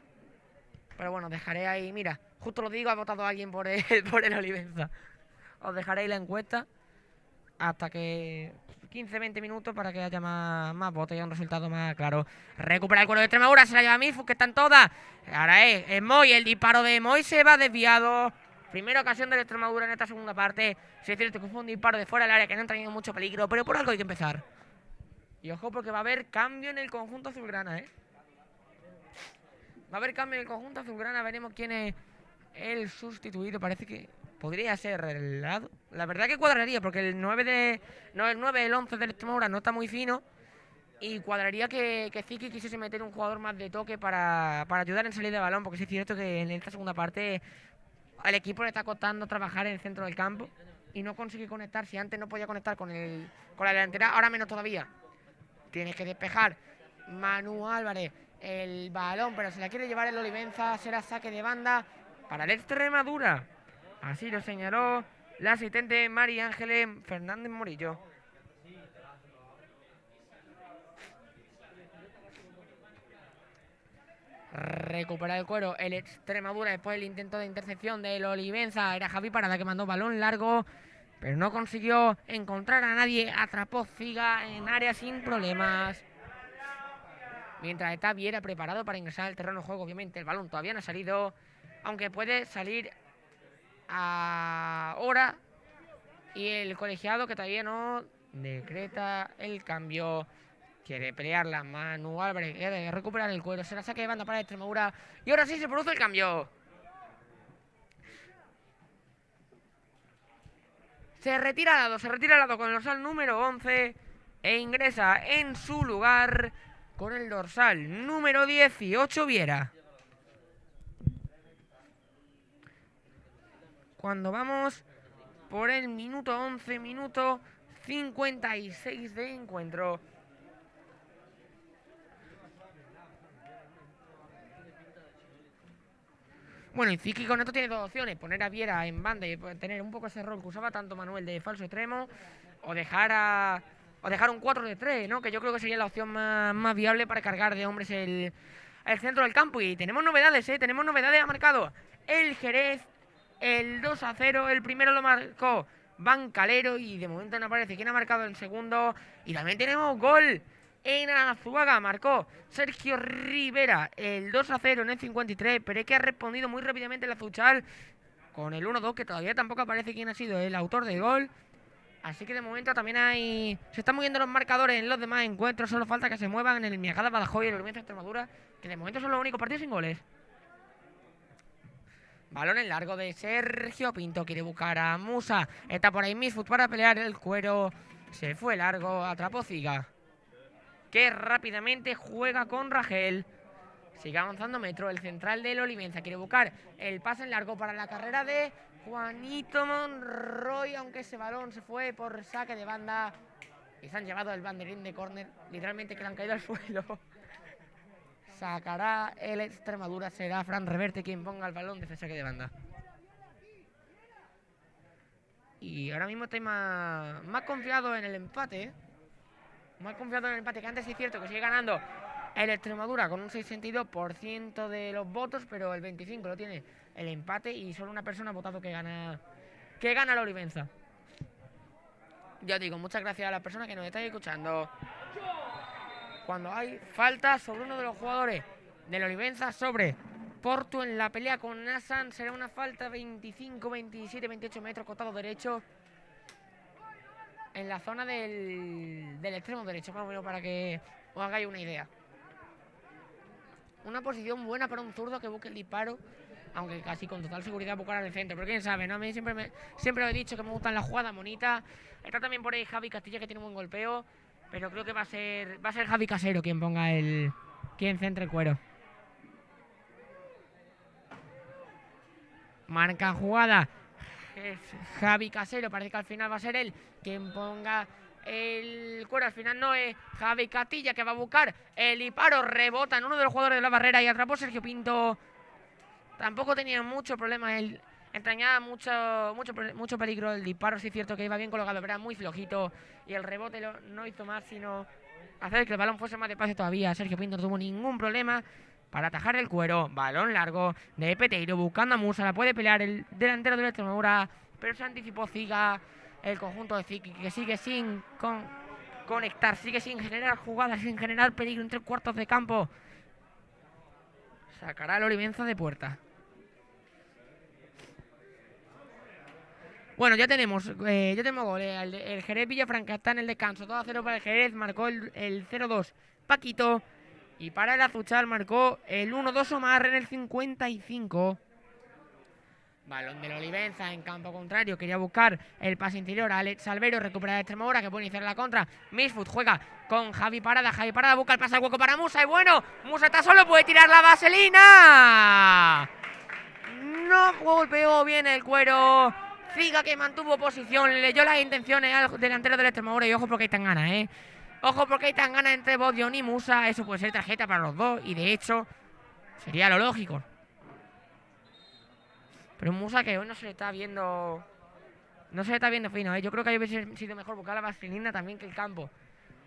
[SPEAKER 1] Pero bueno, dejaré ahí, mira, justo lo digo, ha votado alguien por el Olivenza. Os dejaré ahí la encuesta hasta que 15-20 minutos para que haya más votos y haya un resultado más claro. Recupera el cuero de Extremadura, se la lleva Midfoot, que están todas. Ahora es Moy, el disparo de Moy se va desviado. Primera ocasión de la Extremadura en esta segunda parte. Si es cierto que fue un disparo de fuera del área que no han tenido mucho peligro, pero por algo hay que empezar. Y ojo porque va a haber cambio en el conjunto azulgrana, Va a haber cambio en el conjunto azulgrana. Veremos quién es el sustituido. Parece que podría ser el lado. La verdad que cuadraría, porque el 9 el 11 del Extremadura no está muy fino. Y cuadraría que Ziki quisiese meter un jugador más de toque para ayudar en salir de balón. Porque sí es cierto que en esta segunda parte al equipo le está costando trabajar en el centro del campo. Y no consigue conectar. Si antes no podía conectar con la delantera, ahora menos todavía. Tienes que despejar Manu Álvarez el balón, pero se la quiere llevar el Olivenza. Será saque de banda para el Extremadura. Así lo señaló la asistente María Ángeles Fernández Morillo. Recupera el cuero el Extremadura después del intento de intercepción del Olivenza. Era Javi Parada que mandó balón largo, pero no consiguió encontrar a nadie. Atrapó Figa en área sin problemas. Mientras está Viera preparado para ingresar al terreno de juego. Obviamente el balón todavía no ha salido, aunque puede salir ahora. Y el colegiado, que todavía no decreta el cambio, quiere pelearla. Manu Álvarez quiere recuperar el cuero. Será saque de banda para Extremadura. Y ahora sí se produce el cambio. Se retira al lado con el dorsal número 11. E ingresa en su lugar con el dorsal número 18, Viera. Cuando vamos por el minuto 11, minuto 56 de encuentro. Bueno, y Ziki con esto tiene dos opciones: poner a Viera en banda y tener un poco ese rol que usaba tanto Manuel de falso extremo, o dejar un 4 de 3, ¿no? Que yo creo que sería la opción más viable para cargar de hombres el centro del campo. Y tenemos novedades, tenemos novedades. Ha marcado el Jerez el 2-0. El primero lo marcó Bancalero y de momento no aparece quién ha marcado el segundo. Y también tenemos gol en Azuaga. Marcó Sergio Rivera el 2-0 en el 53. Pero es que ha respondido muy rápidamente el Azuchal con el 1-2, que todavía tampoco aparece quién ha sido el autor del gol. Así que de momento también se están moviendo los marcadores en los demás encuentros. Solo falta que se muevan en el Miagada, Badajoz y el Olivenza Extremadura, que de momento son los únicos partidos sin goles. Balón en largo de Sergio Pinto. Quiere buscar a Musa. Está por ahí Misfut para pelear el cuero. Se fue largo. Atrapó Ziga, que rápidamente juega con Rangel. Sigue avanzando Metro. El central del Olivenza quiere buscar el pase en largo para la carrera de Juanito Monroy, aunque ese balón se fue por saque de banda. Y se han llevado el banderín de córner. Literalmente que le han caído al suelo. Sacará el Extremadura. Será Fran Reverte quien ponga el balón de ese saque de banda. Y ahora mismo estoy más confiado en el empate, Más confiado en el empate, que antes sí es cierto que sigue ganando el Extremadura con un 62% de los votos, pero el 25% lo tiene el empate y solo una persona ha votado que gana la Olivenza. Ya digo, muchas gracias a las personas que nos estáis escuchando. Cuando hay falta sobre uno de los jugadores del Olivenza sobre Portu en la pelea con Nassan, será una falta 25, 27, 28 metros, costado derecho, en la zona del extremo derecho, más o menos, para que os hagáis una idea. Una posición buena para un zurdo que busque el disparo, aunque casi con total seguridad buscará el centro. Pero quién sabe, ¿no? A mí siempre os he dicho que me gustan las jugadas bonitas. Está también por ahí Javi Castilla, que tiene un buen golpeo, pero creo que va a ser Javi Casero quien ponga quien centre el cuero. Marca jugada es Javi Casero, parece que al final va a ser él quien ponga el cuero. Al final no es Javi Castilla, que va a buscar el disparo, rebota en uno de los jugadores de la barrera y atrapó Sergio Pinto. Tampoco tenía mucho problema, él entrañaba mucho peligro el disparo. Sí es cierto que iba bien colocado, pero era muy flojito y el rebote no hizo más sino hacer que el balón fuese más despacio todavía. Sergio Pinto no tuvo ningún problema para atajar el cuero. Balón largo de Peteiro buscando a Musa. La puede pelear el delantero de la Extremadura, pero se anticipó Ziga. El conjunto de Ziki, que sigue sin conectar, sigue sin generar jugadas, sin generar peligro en 3/4 de campo. Sacará el Olivenza de puerta. Bueno, ya tenemos gol. El Jerez Villafranca está en el descanso. 2-0 para el Jerez. Marcó el 0-2 Paquito. Y para el Azuchal marcó el 1-2 Omar en el 55. Balón del Olivenza en campo contrario. Quería buscar el pase interior a Alex Salvero. Recupera de Extremadura que puede iniciar la contra. Misfoot juega con Javi Parada. Javi Parada busca el pase al hueco para Musa. Y bueno, Musa está solo. Puede tirar la vaselina. No golpeó bien el cuero. Figa que mantuvo posición. Le leyó las intenciones al delantero del Extremadura. Y ojo porque hay tan ganas, Ojo porque hay tan ganas entre Bodion y Musa. Eso puede ser tarjeta para los dos. Y de hecho, sería lo lógico. Pero Musa que hoy no se le está viendo. No se le está viendo fino, Yo creo que hubiese sido mejor buscar la vaselina también que el campo.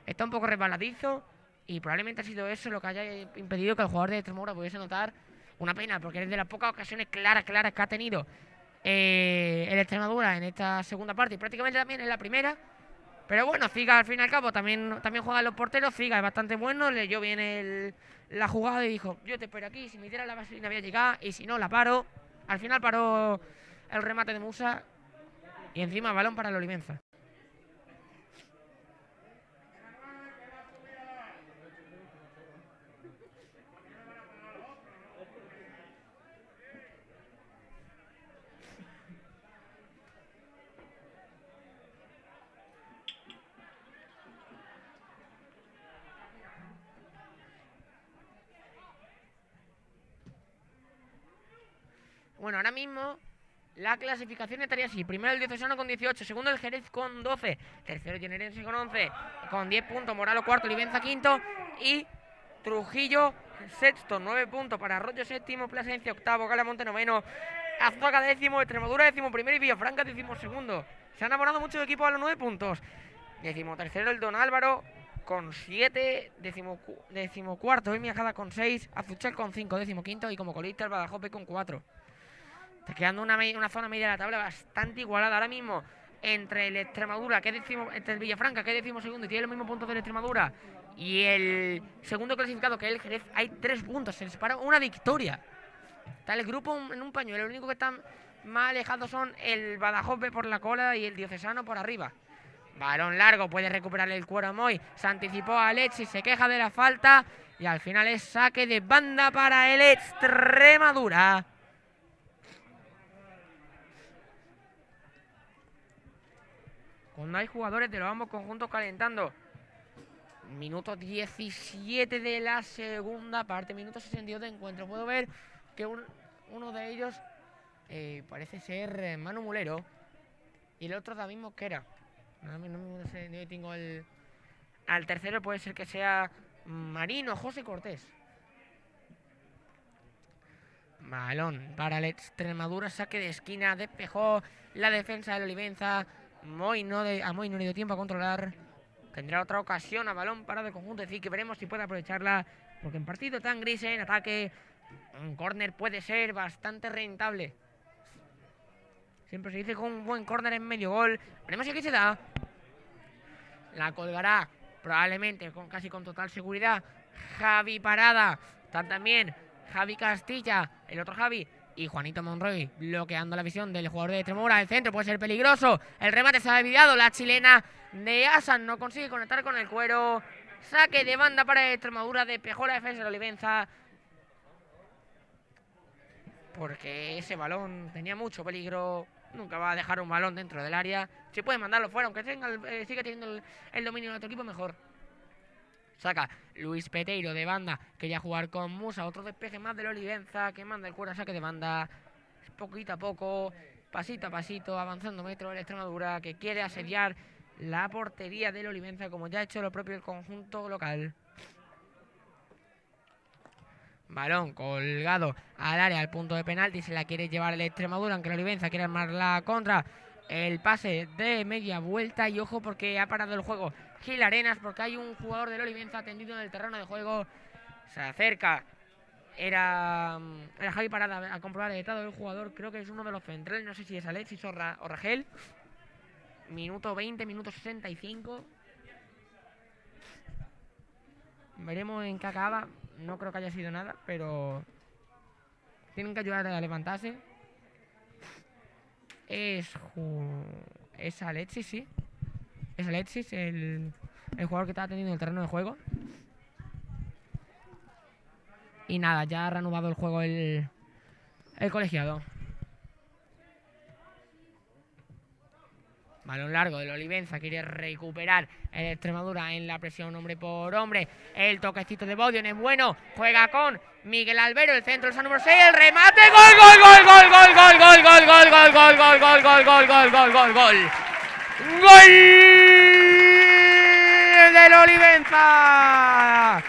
[SPEAKER 1] Está un poco resbaladizo. Y probablemente ha sido eso lo que haya impedido que el jugador de Extremadura pudiese notar. Una pena, porque es de las pocas ocasiones claras que ha tenido el Extremadura en esta segunda parte. Y prácticamente también en la primera. Pero bueno, Figa al fin y al cabo también juegan los porteros. Figa es bastante bueno, leyó bien la jugada y dijo: yo te espero aquí, si me diera la vaselina voy a llegar. Y si no, la paro. Al final paró el remate de Musa. Y encima balón para el Olivenza. Bueno, ahora mismo la clasificación estaría así. Primero el Diocesano con 18, segundo el Jerez con 12, tercero el Generense con 11, con 10 puntos, Moralo cuarto, Olivenza quinto y Trujillo sexto, 9 puntos para Arroyo séptimo, Plasencia octavo, Galamonte noveno, Azuaga décimo, Extremadura décimo primero y Villafranca décimo segundo. Se han abonado muchos equipos a los 9 puntos. Décimo tercero el Don Álvaro con 7, décimo cuarto el Miajada con 6, Azuchal con 5, décimo quinto y como colista el Badajoz B con 4. Está quedando una zona media de la tabla bastante igualada ahora mismo entre el Extremadura, entre el Villafranca, que es décimo segundo y tiene los mismos puntos del Extremadura, y el segundo clasificado, que es el Jerez. Hay 3 puntos, se les separa una victoria. Está el grupo en un pañuelo. Lo único que están más alejados son el Badajoz B por la cola y el Diocesano por arriba. Balón largo, puede recuperar el cuero Moy. Se anticipó a Alexis, se queja de la falta y al final es saque de banda para el Extremadura. Cuando hay jugadores de los ambos conjuntos calentando. Minuto 17 de la segunda parte. Minuto 62 de encuentro. Puedo ver que uno de ellos parece ser Manu Mulero. Y el otro David Mosquera. No sé, no tengo al tercero. Puede ser que sea Marino José Cortés. Balón para el Extremadura. Saque de esquina. Despejó la defensa del Olivenza. A Moy no le dio tiempo a controlar. Tendrá otra ocasión a balón parado de conjunto. Es decir, que veremos si puede aprovecharla. Porque en partido tan gris, en ataque, un córner puede ser bastante rentable. Siempre se dice que un buen córner en medio gol. Veremos si aquí se da. La colgará probablemente, casi con total seguridad, Javi Parada. Están también Javi Castilla, el otro Javi, y Juanito Monroy bloqueando la visión del jugador de Extremadura. El centro puede ser peligroso. El remate se ha desviado. La chilena de Asan no consigue conectar con el cuero. Saque de banda para Extremadura. Despejó la defensa de Olivenza. Porque ese balón tenía mucho peligro. Nunca va a dejar un balón dentro del área. Si puede mandarlo fuera, aunque siga teniendo el dominio de otro equipo, mejor. Saca Luis Peteiro de banda. Quería jugar con Musa. Otro despeje más del Olivenza que manda el cuero a saque de banda. Poquito a poco, pasito a pasito, avanzando metro el Extremadura, que quiere asediar la portería del Olivenza, como ya ha hecho lo propio el conjunto local. Balón colgado al área, al punto de penalti. Se la quiere llevar el Extremadura, aunque el Olivenza quiere armar la contra. El pase de media vuelta y ojo porque ha parado el juego Gil Arenas, porque hay un jugador del Olivenza tendido en el terreno de juego. Se acerca. Era Javi Parada a comprobar el estado del jugador. Creo que es uno de los centrales. No sé si es Alexis o Ragel. Minuto 20, minuto 65. Veremos en qué acaba. No creo que haya sido nada, pero tienen que ayudar a levantarse. Es Alexis, sí. Es Alexis, el jugador que está teniendo el terreno de juego. Y nada, ya ha reanudado el juego el colegiado. Balón largo del Olivenza, quiere recuperar el Extremadura en la presión hombre por hombre. El toquecito de Bodion es bueno, juega con Miguel Albero, el centro, el número 6, el remate, gol, gol, gol, gol, gol, gol, gol, gol, gol, gol, gol, gol, gol, gol, gol, gol, gol, gol, gol. ¡Gol del Olivenza!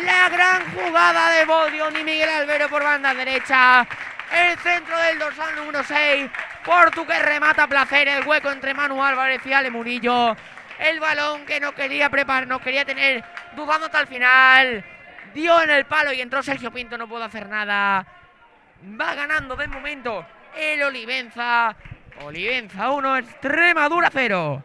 [SPEAKER 1] La gran jugada de Bodion y Miguel Albero por banda derecha. El centro del dorsal número 6. Portu que remata a placer el hueco entre Manu Álvarez y Ale Murillo. El balón que no quería preparar, no quería tener, dudando hasta el final. Dio en el palo y entró Sergio Pinto, no pudo hacer nada. Va ganando de momento el Olivenza. Olivenza 1, Extremadura 0.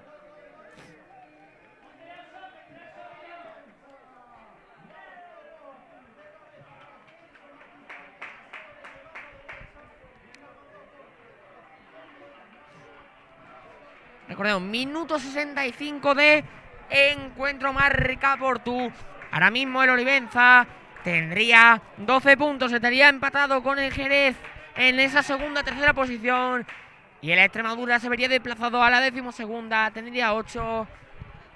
[SPEAKER 1] Recordemos, minuto 65 de encuentro, marca Portu. Ahora mismo el Olivenza tendría 12 puntos, estaría empatado con el Jerez en esa segunda, tercera posición. Y el Extremadura se vería desplazado a la 12ª, tendría 8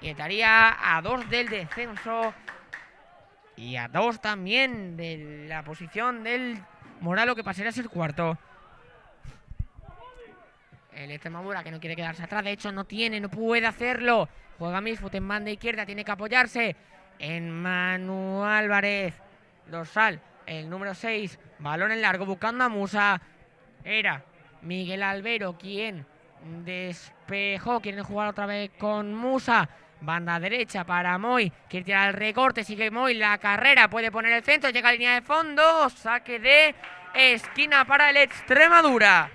[SPEAKER 1] y estaría a 2 del descenso. Y a 2 también de la posición del Moralo, que pasaría a ser cuarto. El Extremadura que no quiere quedarse atrás, de hecho no puede hacerlo. Juega Misfut en banda izquierda, tiene que apoyarse en Manu Álvarez. Dorsal, el número 6, balón en largo buscando a Musa. Era Miguel Albero quien despejó, quieren jugar otra vez con Musa. Banda derecha para Moy, quiere tirar el recorte, sigue Moy, la carrera, puede poner el centro, llega a línea de fondo, saque de esquina para el Extremadura.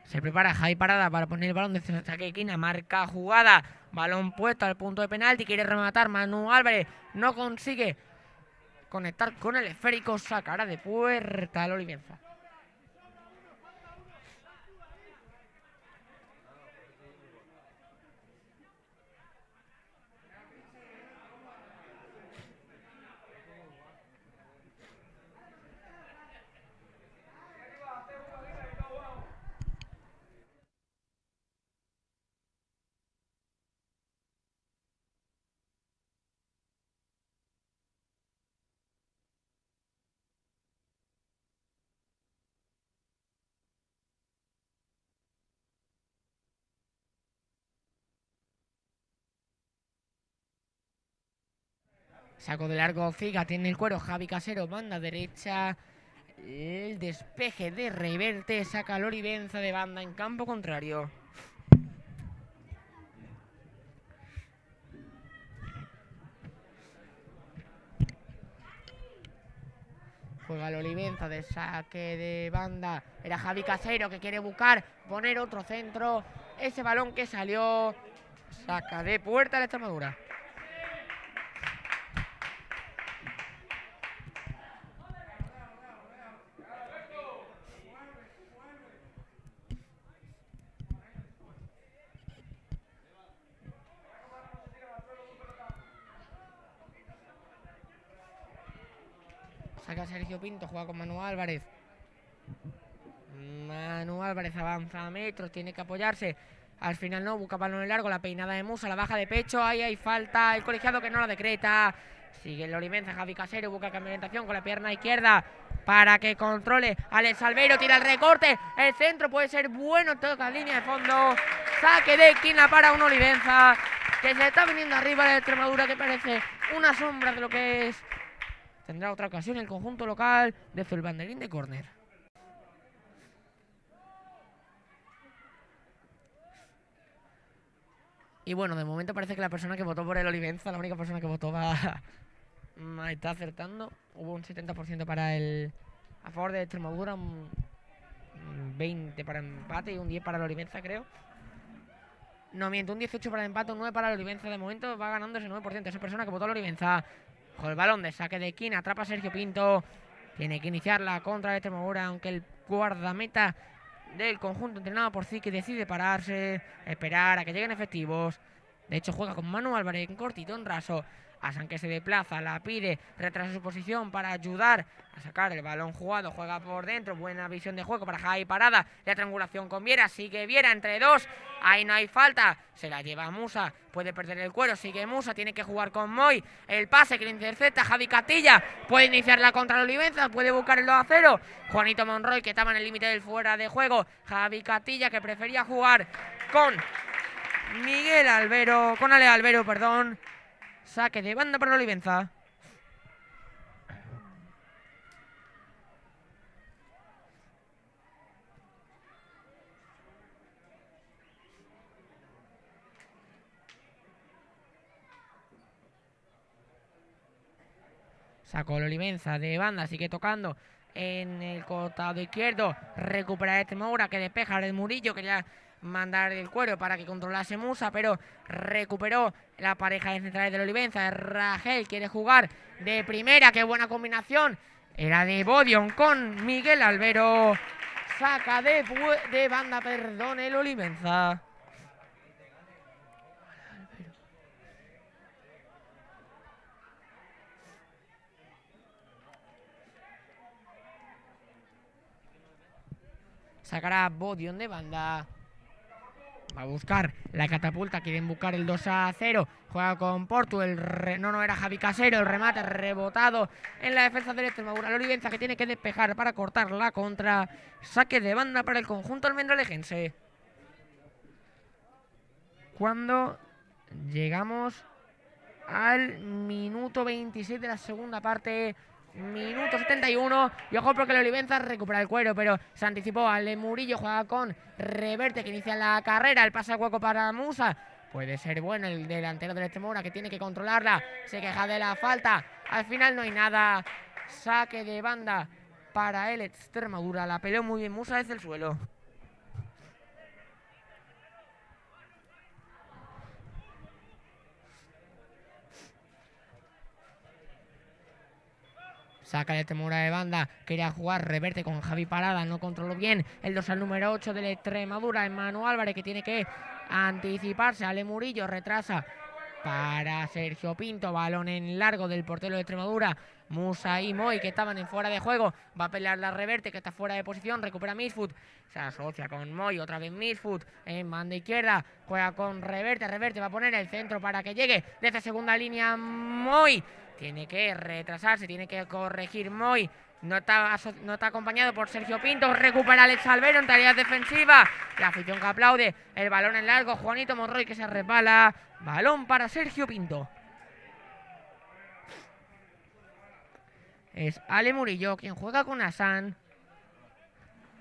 [SPEAKER 1] Se prepara Javi Parada para poner el balón de saque de esquina, marca jugada, balón puesto al punto de penalti, quiere rematar Manu Álvarez, no consigue conectar con el esférico, sacará de puerta al Olivenza. Saco de largo Figa, tiene el cuero, Javi Casero, banda derecha. El despeje de Reverte, saca al Olivenza de banda en campo contrario. Juega el Olivenza de saque de banda. Era Javi Casero que quiere buscar poner otro centro. Ese balón que salió, saca de puerta la Extremadura. Saca Sergio Pinto, juega con Manu Álvarez. Manu Álvarez avanza a metros, tiene que apoyarse. Al final no, busca balón en largo, la peinada de Musa, la baja de pecho, ahí hay falta, el colegiado que no la decreta. Sigue el Olivenza, Javi Casero, busca cambio de orientación con la pierna izquierda para que controle. Alex Albero tira el recorte, el centro puede ser bueno, toca línea de fondo. Saque de esquina para un Olivenza que se está viniendo arriba de Extremadura, que parece una sombra de lo que es. Tendrá otra ocasión el conjunto local desde el banderín de córner. Y bueno, de momento parece que la persona que votó por el Olivenza, la única persona que votó está acertando. Hubo un 70% a favor de Extremadura, un 20% para empate y un 10% para el Olivenza, creo. No miento, un 18 para el empate, un 9 para la Olivenza. De momento va ganando ese 9%. Esa persona que votó a la Olivenza. Con el balón de saque de esquina, atrapa a Sergio Pinto. Tiene que iniciar la contra de Extremadura, aunque el guardameta del conjunto entrenado por Ziki decide pararse, esperar a que lleguen efectivos. De hecho juega con Manu Álvarez en cortito, en raso. Asan que se desplaza, la pide, retrasa su posición para ayudar a sacar el balón jugado, juega por dentro, buena visión de juego para Javi Parada, la triangulación con Viera, sigue Viera entre dos, ahí no hay falta, se la lleva Musa, puede perder el cuero, sigue Musa, tiene que jugar con Moy, el pase que le intercepta Javi Castilla, puede iniciar la contra la Olivenza, puede buscar el 2-0, Juanito Monroy que estaba en el límite del fuera de juego, Javi Castilla que prefería jugar con Miguel Albero, con Ale Albero, perdón. Saque de banda para la Olivenza. Sacó la Olivenza de banda, sigue tocando en el costado izquierdo. Recupera Extremadura que despeja el Murillo, quería mandar el cuero para que controlase Musa, pero recuperó la pareja de centrales de la Olivenza. Ragel quiere jugar de primera, qué buena combinación. Era de Bodion con Miguel Albero. Saca de banda, perdón, el Olivenza. Sacará Bodion de banda. Va a buscar la catapulta, quieren buscar el 2-0. Juega con Portu, no era Javi Casero, el remate rebotado en la defensa del Extremadura. La Olivenza que tiene que despejar para cortar la contra. Saque de banda para el conjunto almendralejense. Cuando llegamos al minuto 26 de la segunda parte, minuto 71, y ojo porque la Olivenza recupera el cuero, pero se anticipó. Ale Murillo juega con Reverte que inicia la carrera, el pase a hueco para Musa, puede ser bueno el delantero del Extremadura que tiene que controlarla, se queja de la falta, al final no hay nada. Saque de banda para el Extremadura, la peleó muy bien Musa desde el suelo. Saca el Extremadura de banda, quería jugar Reverte con Javi Parada, no controló bien el 2 al número 8 del Extremadura, Manu Álvarez que tiene que anticiparse. Ale Murillo retrasa para Sergio Pinto, balón en largo del portero de Extremadura. Musa y Moy que estaban en fuera de juego, va a pelear la Reverte que está fuera de posición, recupera Misfoot, se asocia con Moy, otra vez Misfoot en banda izquierda, juega con Reverte, Reverte va a poner el centro para que llegue desde segunda línea Moy. Tiene que retrasarse, tiene que corregir Moy. No está acompañado por Sergio Pinto. Recupera Alex Albero en tareas defensivas. La afición que aplaude. El balón en largo. Juanito Monroy que se resbala. Balón para Sergio Pinto. Es Ale Murillo quien juega con Asan.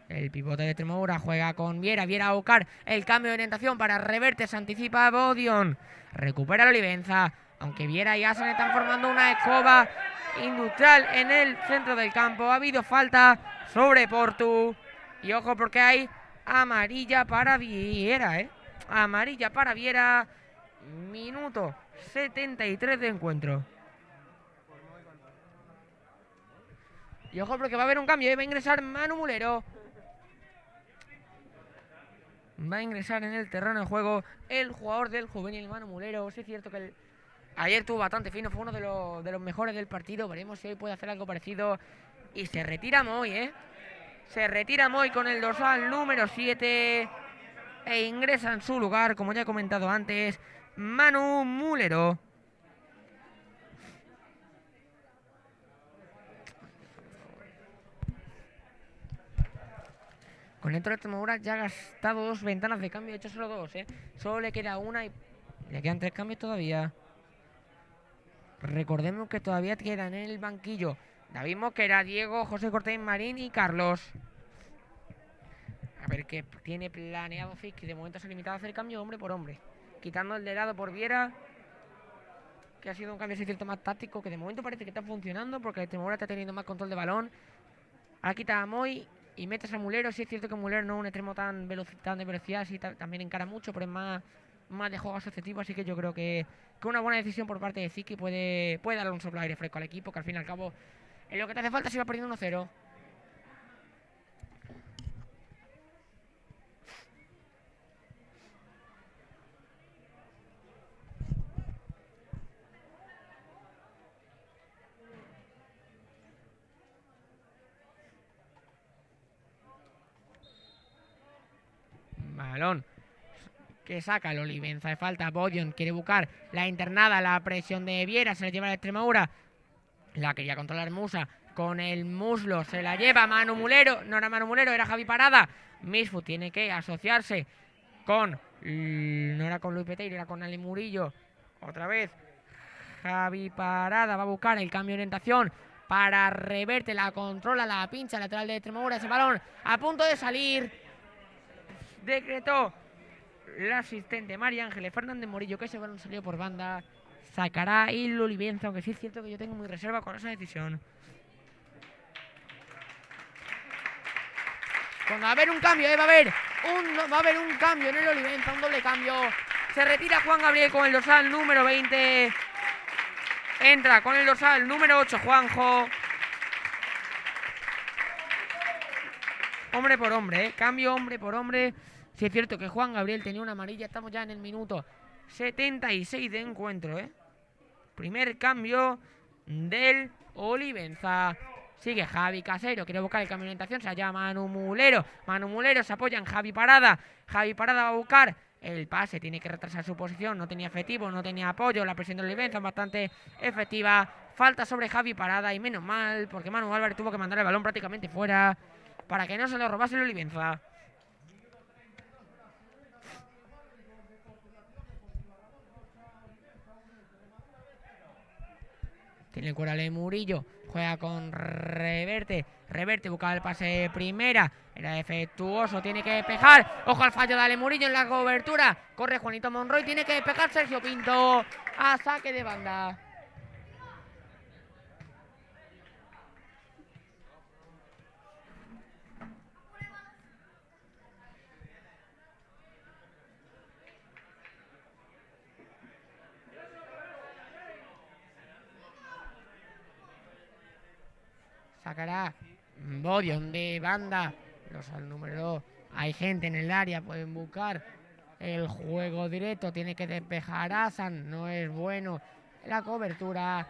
[SPEAKER 1] El pivote de Extremadura juega con Viera. Viera a buscar el cambio de orientación para Reverte. Se anticipa Bodion. Recupera la Olivenza. Aunque Viera y Asan están formando una escoba industrial en el centro del campo. Ha habido falta sobre Portu. Y ojo porque hay amarilla para Viera, Amarilla para Viera. Minuto 73 de encuentro. Y ojo porque va a haber un cambio. Va a ingresar Manu Mulero. Va a ingresar en el terreno de juego el jugador del juvenil Manu Mulero. Sí es cierto que ayer estuvo bastante fino, fue uno de los mejores del partido. Veremos si hoy puede hacer algo parecido. Y se retira Moy, Se retira Moy con el dorsal número 7. E ingresa en su lugar, como ya he comentado antes, Manu Mulero. Con el Extremadura ya ha gastado 2 ventanas de cambio, de hecho solo 2, Solo le queda una y le quedan 3 cambios todavía. Recordemos que todavía quedan en el banquillo David Mosquera, Diego, José Cortés Marín y Carlos. A ver qué tiene planeado Fisk, que de momento se ha limitado a hacer cambio hombre por hombre. Quitando el de lado por Viera, que ha sido un cambio, si es cierto, más táctico, que de momento parece que está funcionando, porque el Extremadura está teniendo más control de balón. Ahora quita a Moy y metes a Mulero. Sí es cierto que Mulero no es un extremo tan de velocidad, sí también encara mucho, pero es más más de juego asociativo, así que yo creo que una buena decisión por parte de Ziki puede darle un soplo de aire fresco al equipo, que al fin y al cabo en lo que te hace falta se va perdiendo 1-0. Balón que saca el Olivenza de falta. Bodion quiere buscar la internada, la presión de Viera, se la lleva a la Extremadura. La quería controlar Musa con el muslo, se la lleva Manu Mulero. No era Manu Mulero, era Javi Parada. Misfu tiene que asociarse con, no era con Luis Peteiro, era con Ali Murillo. Otra vez Javi Parada va a buscar el cambio de orientación para Reverte, la controla, la pincha lateral de Extremadura. Ese balón a punto de salir. Decretó el asistente María Ángeles Fernández Morillo que ese balón salió por banda. Sacará el Olivenza, aunque sí es cierto que yo tengo mi reserva con esa decisión. Cuando va a haber un cambio, va a haber un cambio en el Olivenza, un doble cambio. Se retira Juan Gabriel con el dorsal número 20. Entra con el dorsal número 8 Juanjo. Hombre por hombre, cambio hombre por hombre. Sí es cierto que Juan Gabriel tenía una amarilla. Estamos ya en el minuto 76 de encuentro, Primer cambio del Olivenza. Sigue Javi Casero, quiere buscar el cambio de orientación, se llama Manu Mulero. Manu Mulero se apoya en Javi Parada. Javi Parada va a buscar el pase, tiene que retrasar su posición, no tenía efectivo, no tenía apoyo. La presión del Olivenza es bastante efectiva. Falta sobre Javi Parada y menos mal, porque Manu Álvarez tuvo que mandar el balón prácticamente fuera para que no se lo robase el Olivenza. Tiene el cuero de Murillo. Juega con Reverte. Reverte buscaba el pase primera. Era defectuoso. Tiene que despejar. Ojo al fallo de Ale Murillo en la cobertura. Corre Juanito Monroy. Tiene que despejar Sergio Pinto. A saque de banda. Sacará Bodion de banda. Los al número 2. Hay gente en el área. Pueden buscar el juego directo. Tiene que despejar Asan. No es bueno. La cobertura.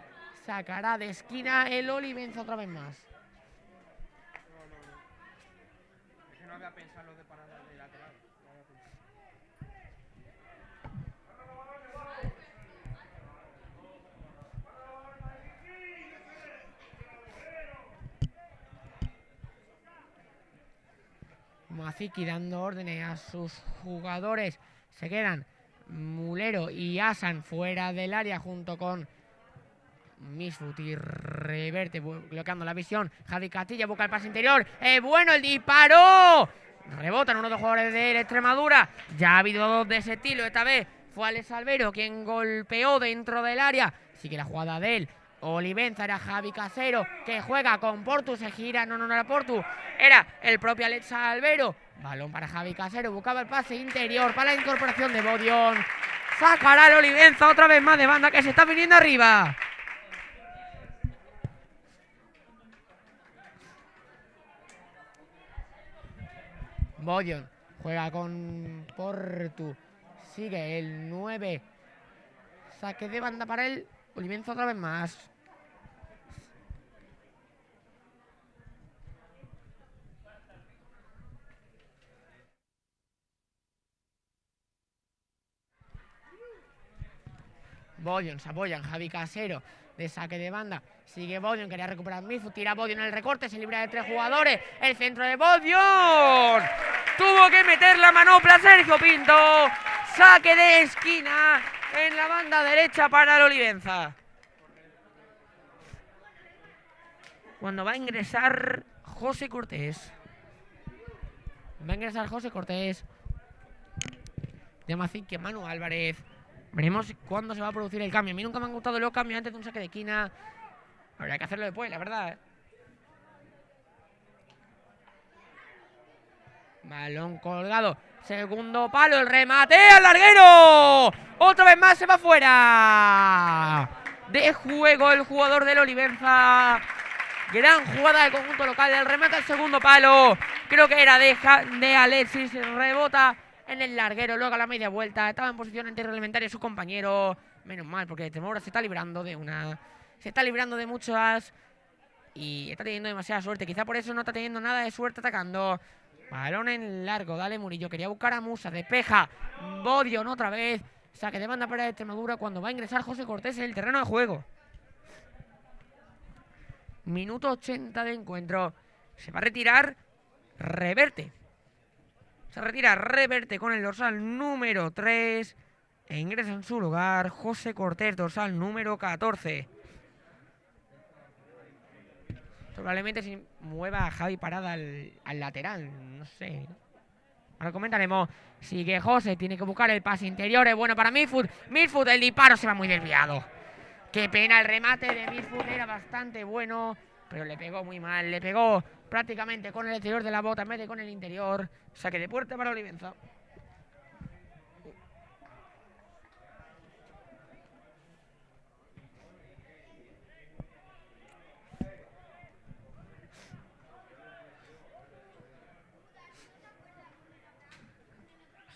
[SPEAKER 1] Sacará de esquina el Olivenza otra vez más. Es que no había pensado lo de parada de lateral. Maziki dando órdenes a sus jugadores. Se quedan Mulero y Asan fuera del área junto con Misfut y Reverte bloqueando la visión. Javi Castilla busca el pase interior. Bueno el disparo. Rebotan uno de los jugadores de la Extremadura. Ya ha habido dos de ese estilo. Esta vez fue Alex Albero quien golpeó dentro del área. Sigue la jugada de él. Olivenza, era Javi Casero que juega con Portu, se gira, no era Portu, era el propio Alex Albero. Balón para Javi Casero, buscaba el pase interior para la incorporación de Bodion. Sacará el Olivenza otra vez más de banda que se está viniendo arriba. Bodion juega con Portu, sigue el 9. Saque de banda para el Olivenza otra vez más. Bodion se apoya en Javi Casero de saque de banda. Sigue Bodion, quería recuperar Mifu. Tira Bodion en el recorte, se libra de 3 jugadores. El centro de Bodion. Tuvo que meter la manopla Sergio Pinto. Saque de esquina en la banda derecha para el Olivenza. Cuando va a ingresar José Cortés. Llama que Manu Álvarez. Veremos cuándo se va a producir el cambio. A mí nunca me han gustado los cambios antes de un saque de esquina. Habría que hacerlo después, la verdad. Balón colgado. Segundo palo, el remate al larguero. Otra vez más se va fuera de juego el jugador del Olivenza. Gran jugada del conjunto local. El remate al segundo palo. Creo que era de Alexis. Rebota en el larguero. Luego a la media vuelta. Estaba en posición antirreglamentaria su compañero. Menos mal, porque Extremadura se está librando de una. Se está librando de muchas. Y está teniendo demasiada suerte. Quizá por eso no está teniendo nada de suerte atacando. Balón en largo, dale Murillo. Quería buscar a Musa, despeja. Bodion otra vez. Saque de banda para Extremadura cuando va a ingresar José Cortés en el terreno de juego. Minuto 80 de encuentro. Se va a retirar Reverte. Se retira Reverte con el dorsal número 3. E ingresa en su lugar José Cortés, dorsal número 14. Probablemente se mueva a Javi Parada al lateral. No sé. Ahora comentaremos. Sigue José. Tiene que buscar el pase interior. Es bueno para Milfoot. Milfoot, el disparo se va muy desviado. Qué pena, el remate de Milfoot era bastante bueno. Pero le pegó muy mal. Le pegó prácticamente con el exterior de la bota en vez de con el interior. Saque de puerta para Olivenza.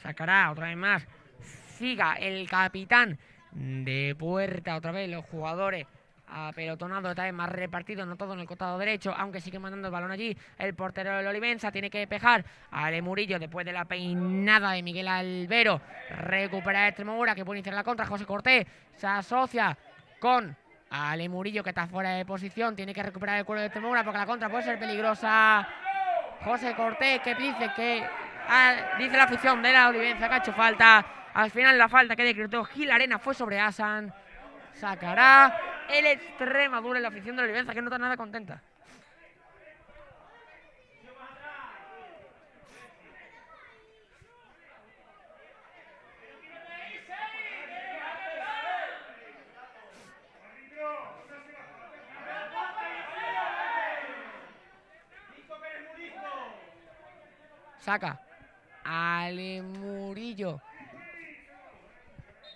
[SPEAKER 1] Sacará otra vez más. Siga el capitán de puerta. Otra vez los jugadores apelotonados, esta vez más repartidos, no todo en el costado derecho, aunque sigue mandando el balón allí. El portero del Olivenza tiene que despejar. Ale Murillo después de la peinada de Miguel Albero. Recupera a Extremadura que puede iniciar la contra. José Cortés se asocia con Ale Murillo que está fuera de posición. Tiene que recuperar el cuero de Extremadura porque la contra puede ser peligrosa. José Cortés que dice que dice la afición de la Olivenza que ha hecho falta. Al final la falta que decretó Gil Arena fue sobre Asan. Sacará el Extremadura en la afición de la Olivenza que no está nada contenta. Saca Ale Murillo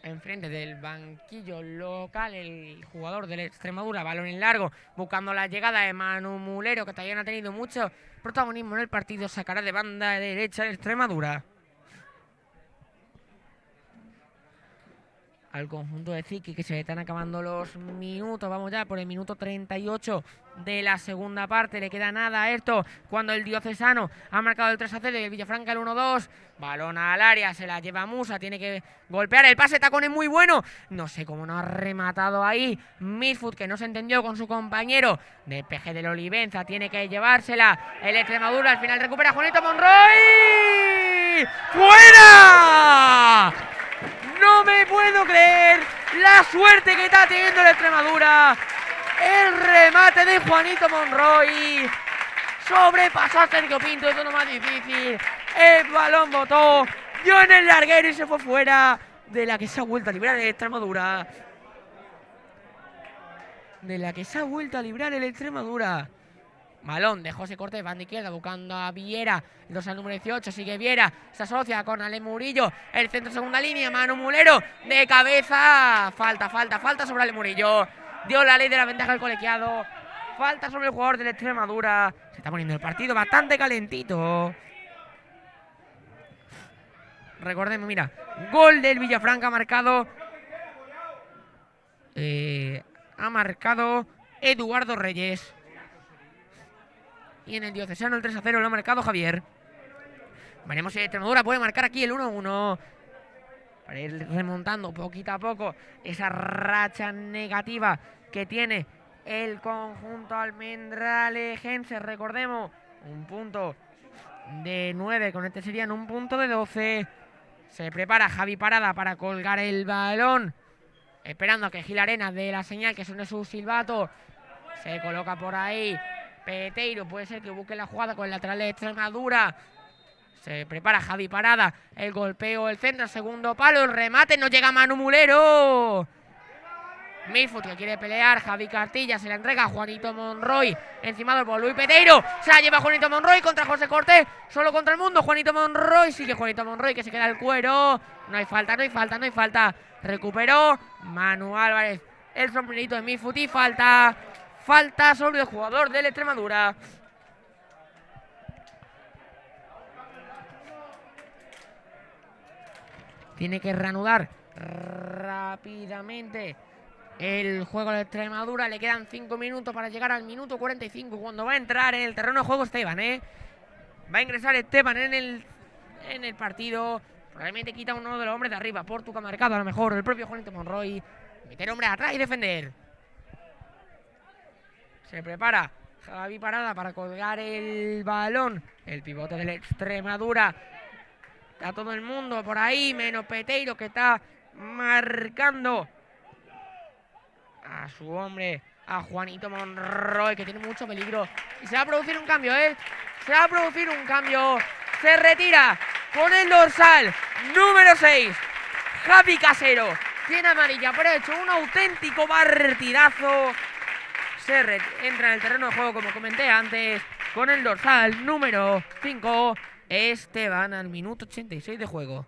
[SPEAKER 1] enfrente del banquillo local, el jugador del Extremadura, balón en largo, buscando la llegada de Manu Mulero, que también ha tenido mucho protagonismo en el partido. Sacará de banda derecha el Extremadura. Al conjunto de Ziki, que se le están acabando los minutos. Vamos ya por el minuto 38 de la segunda parte. Le queda nada a esto cuando el Diocesano ha marcado el 3-0 y el Villafranca el 1-2. Balón al área, se la lleva Musa. Tiene que golpear el pase, tacón es muy bueno. No sé cómo no ha rematado ahí Milfoot, que no se entendió con su compañero. Despeje del Olivenza, tiene que llevársela el Extremadura. Al final recupera Juanito Monroy. ¡Fuera! No me puedo creer la suerte que está teniendo el Extremadura. El remate de Juanito Monroy sobrepasó a Sergio Pinto, eso es lo más difícil. El balón botó, dio en el larguero y se fue fuera. De la que se ha vuelto a librar el Extremadura. De la que se ha vuelto a librar el Extremadura. Balón de José Cortés, banda izquierda, buscando a Viera. El dorsal número 18, sigue Viera. Se asocia con Ale Murillo. El centro, segunda línea, Manu Mulero. De cabeza. Falta sobre Ale Murillo. Dio la ley de la ventaja al colegiado. Falta sobre el jugador del Extremadura. Se está poniendo el partido bastante calentito. Recordemos, mira. Gol del Villafranca marcado. Ha marcado Eduardo Reyes. Y en el Diocesano el 3-0 lo ha marcado Javier. Veremos si Extremadura puede marcar aquí el 1-1. Para ir remontando poquito a poco esa racha negativa que tiene el conjunto almendralejense. Recordemos, un punto de 9. Con este serían un punto de 12. Se prepara Javi Parada para colgar el balón. Esperando a que Gil Arena dé la señal, que suene su silbato. Se coloca por ahí Peteiro, puede ser que busque la jugada con el lateral de Extremadura. Se prepara Javi Parada. El golpeo, el centro, segundo palo, el remate. No llega Manu Mulero. Milford que quiere pelear, Javi Cartilla se la entrega a Juanito Monroy, encima por Luis Peteiro, se la lleva Juanito Monroy contra José Cortés, solo contra el mundo, Juanito Monroy, sigue Juanito Monroy que se queda el cuero, no hay falta, recuperó Manu Álvarez, el sombrerito de Milford y falta sobre el jugador del Extremadura. Tiene que reanudar rápidamente el juego de Extremadura. Le quedan 5 minutos para llegar al minuto 45, cuando va a entrar en el terreno de juego Esteban, Va a ingresar Esteban en el partido. Probablemente quita uno de los hombres de arriba. Portu que ha marcado a lo mejor el propio Juanito Monroy. Meter hombre atrás y defender. Se prepara Javi Parada para colgar el balón. El pivote del Extremadura. Está todo el mundo por ahí, menos Peteiro que está marcando a su hombre, a Juanito Monroy, que tiene mucho peligro. Y se va a producir un cambio, Se va a producir un cambio. Se retira con el dorsal número 6, Javi Casero. Tiene amarilla, pero ha hecho un auténtico partidazo. Entra en el terreno de juego, como comenté antes, con el dorsal número 5, Esteban, al minuto 86 de juego.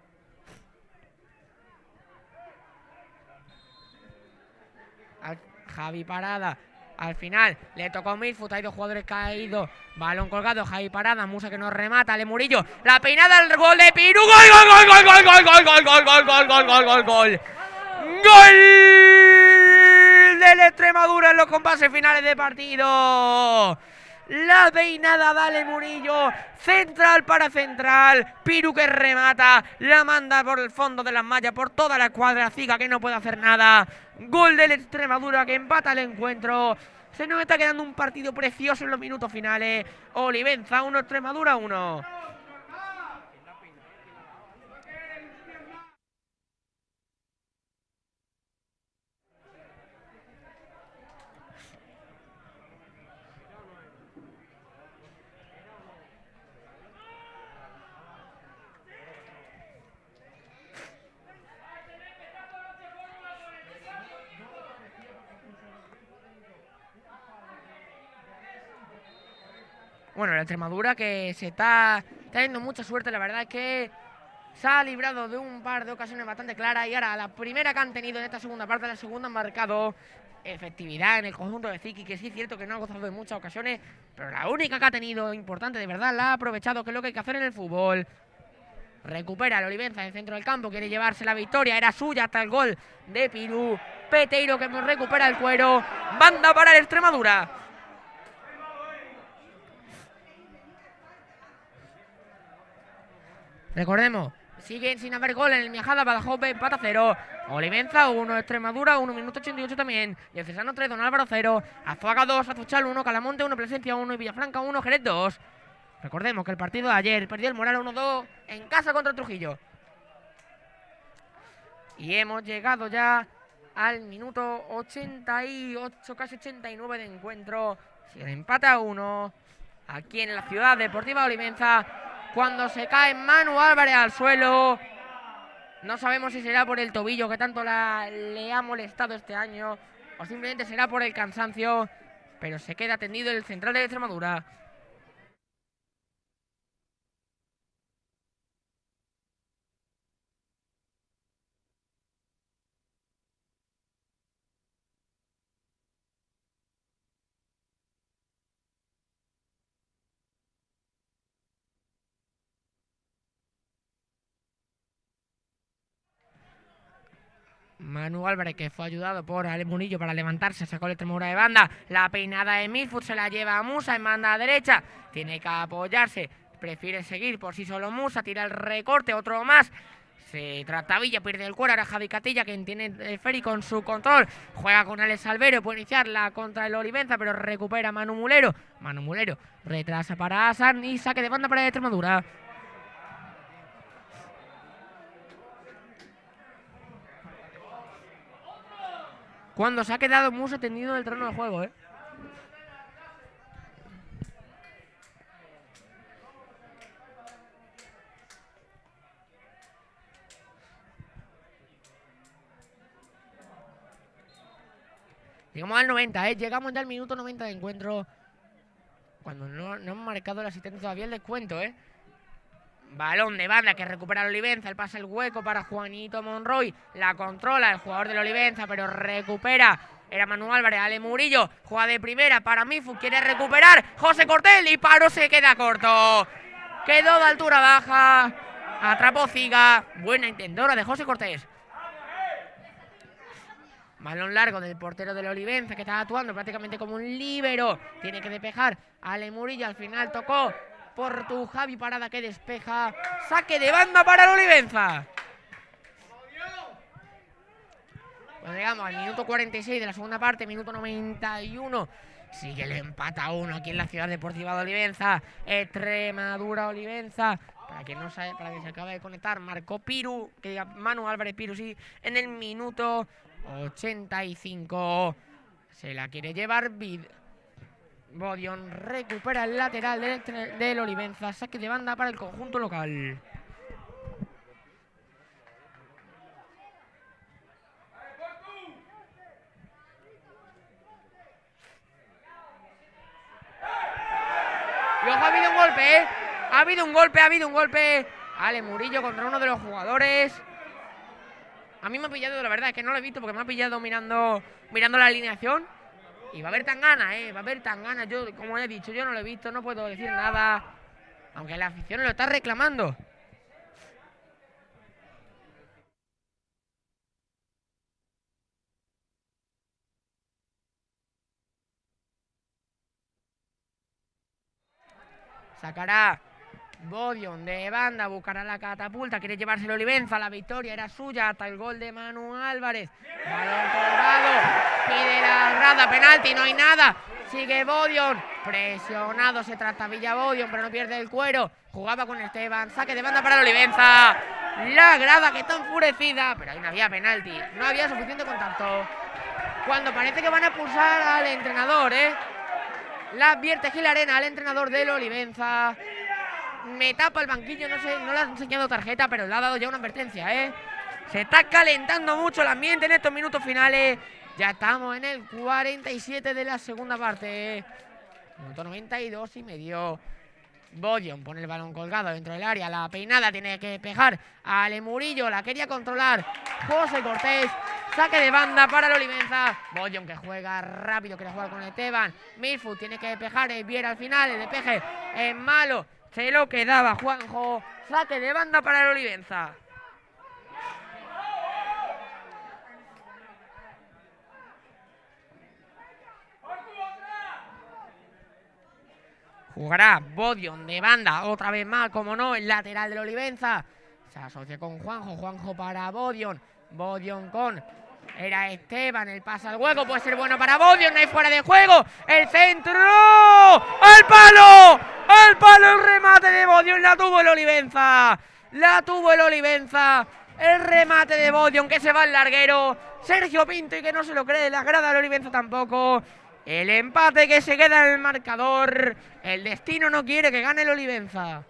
[SPEAKER 1] Javi Parada, al final le tocó a Milford, hay 2 jugadores caídos, balón colgado, Javi Parada, Musa que nos remata, Le Murillo, la peinada, el gol de Piru, gol del Extremadura en los compases finales de partido. La peinada da Le Murillo, central para central, Piru que remata, la manda por el fondo de las mallas, por toda la escuadra, Ziga que no puede hacer nada. Gol del Extremadura que empata el encuentro. Se nos está quedando un partido precioso en los minutos finales. Olivenza 1, Extremadura 1. Bueno, la Extremadura que se está teniendo mucha suerte, la verdad es que se ha librado de un par de ocasiones bastante claras y ahora la primera que han tenido en esta segunda parte, la segunda han marcado efectividad en el conjunto de Ziki, que sí es cierto que no ha gozado de muchas ocasiones, pero la única que ha tenido importante de verdad la ha aprovechado, que es lo que hay que hacer en el fútbol. Recupera el Olivenza en el centro del campo, quiere llevarse la victoria, era suya hasta el gol de Piru. Peteiro que recupera el cuero, banda para el Extremadura. Recordemos, siguen sin haber gol en el Miajada, Badajoz empata 0. Olivenza 1, Extremadura 1, minuto 88 también. Diocesano 3, Don Álvaro 0. Azuaga 2, Azuchal 1, Calamonte 1, Plasencia 1 y Villafranca 1, Jerez 2. Recordemos que el partido de ayer perdió el Moral 1-2 en casa contra Trujillo. Y hemos llegado ya al minuto 88, casi 89 de encuentro. Sigue empate a 1 aquí en la Ciudad Deportiva Olivenza. Cuando se cae Manu Álvarez al suelo, no sabemos si será por el tobillo que tanto le ha molestado este año o simplemente será por el cansancio, pero se queda tendido el central de Extremadura. Manu Álvarez, que fue ayudado por Ale Murillo para levantarse, sacó el Extremadura de banda. La peinada de Milford se la lleva a Musa en banda derecha. Tiene que apoyarse, prefiere seguir por sí solo Musa, tira el recorte, otro más. Se trastabilla, pierde el cuero, ahora Javi Catilla, quien tiene el ferry con su control. Juega con Alex Salvero, puede iniciarla contra el Olivenza, pero recupera Manu Mulero. Manu Mulero retrasa para Asan y saque de banda para el Extremadura. Cuando se ha quedado Musa tendido en el terreno de juego, Llegamos al 90, llegamos ya al minuto 90 de encuentro. Cuando no hemos marcado el asistente todavía el descuento, Balón de banda que recupera el Olivenza, el pase el hueco para Juanito Monroy, la controla el jugador del Olivenza, pero recupera, era Manu Álvarez, Ale Murillo, juega de primera para Mifu, quiere recuperar, José Cortés, el disparo se queda corto, quedó de altura baja, atrapó Ziga, buena intentona de José Cortés. Balón largo del portero del Olivenza que está actuando prácticamente como un líbero, tiene que despejar, Ale Murillo al final tocó por tu Javi Parada que despeja. Saque de banda para el Olivenza. Cuando llegamos al minuto 46 de la segunda parte, minuto 91. Sigue el empate a 1 aquí en la Ciudad Deportiva de Olivenza. Extremadura Olivenza. Para quien no sabe, para que se acaba de conectar, marcó Piru, que diga Manu Álvarez Piru, sí, en el minuto 85. Se la quiere llevar Bodion recupera el lateral del Olivenza. Saque de banda para el conjunto local. Y ojo, ha habido un golpe, Ha habido un golpe. Ale Murillo contra uno de los jugadores. A mí me ha pillado, la verdad es que no lo he visto porque me ha pillado mirando la alineación. Y va a haber Tangana, va a haber Tangana. Yo, como he dicho, yo no lo he visto, no puedo decir nada. Aunque la afición lo está reclamando. Sacará Bodion de banda, buscará la catapulta, quiere llevarse el Olivenza, la victoria era suya hasta el gol de Manu Álvarez. Balón colgado, pide la grada, penalti, no hay nada. Sigue Bodion, presionado, se trastabilla Bodion, pero no pierde el cuero. Jugaba con Esteban, saque de banda para el Olivenza. La grada que está enfurecida, pero ahí no había penalti, no había suficiente contacto. Cuando parece que van a expulsar al entrenador, la advierte Gil Arena al entrenador del Olivenza. Me tapa el banquillo, no sé, no le ha enseñado tarjeta, pero le ha dado ya una advertencia, Se está calentando mucho el ambiente en estos minutos finales. Ya estamos en el 47 de la segunda parte. Minuto 92 y medio. Bodion pone el balón colgado dentro del área. La peinada tiene que despejar. Ale Murillo la quería controlar José Cortés. Saque de banda para el Olivenza. Bodion que juega rápido, quiere jugar con Esteban. Milfu tiene que despejar. Viera al final, el despeje es malo. Se lo quedaba Juanjo. Saque de banda para el Olivenza. Jugará Bodion de banda, otra vez más, como no, el lateral del Olivenza. Se asocia con Juanjo, Juanjo para Bodion. Bodion con... Era Esteban, el pase al hueco, puede ser bueno para Bodion, no hay fuera de juego. El centro, ¡al palo! ¡Al palo! El remate de Bodion, la tuvo el Olivenza. La tuvo el Olivenza. El remate de Bodion que se va al larguero. Sergio Pinto y que no se lo cree, la grada del Olivenza tampoco. El empate que se queda en el marcador. El destino no quiere que gane el Olivenza.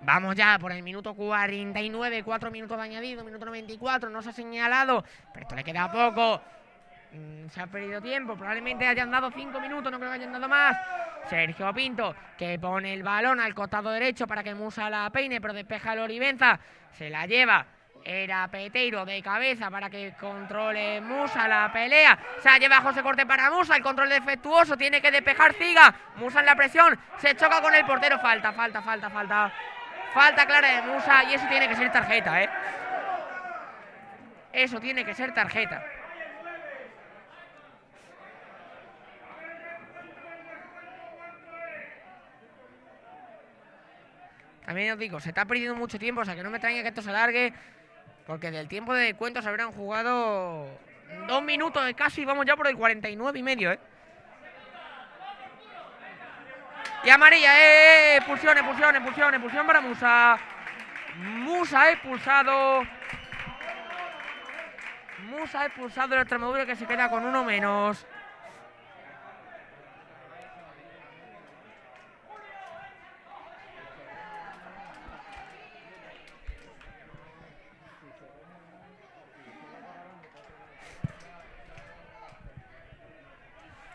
[SPEAKER 1] Vamos ya por el minuto 49, 4 minutos de añadido, minuto 94, no se ha señalado, pero esto le queda poco. Se ha perdido tiempo, probablemente hayan dado 5 minutos, no creo que hayan dado más. Sergio Pinto que pone el balón al costado derecho para que Musa la peine, pero despeja el Olivenza, se la lleva. Era Peteiro de cabeza para que controle Musa la pelea. Se la lleva José Cortés para Musa, el control defectuoso, tiene que despejar Ziga. Musa en la presión, se choca con el portero, falta. Falta clara de Musa y eso tiene que ser tarjeta, Eso tiene que ser tarjeta. También os digo, se está perdiendo mucho tiempo, o sea que no me extraña que esto se alargue, porque del tiempo de descuento se habrán jugado 2 minutos de casi, vamos ya por el 49 y medio, Y amarilla, expulsión para Musa. Musa expulsado. El Extremadura que se queda con uno menos.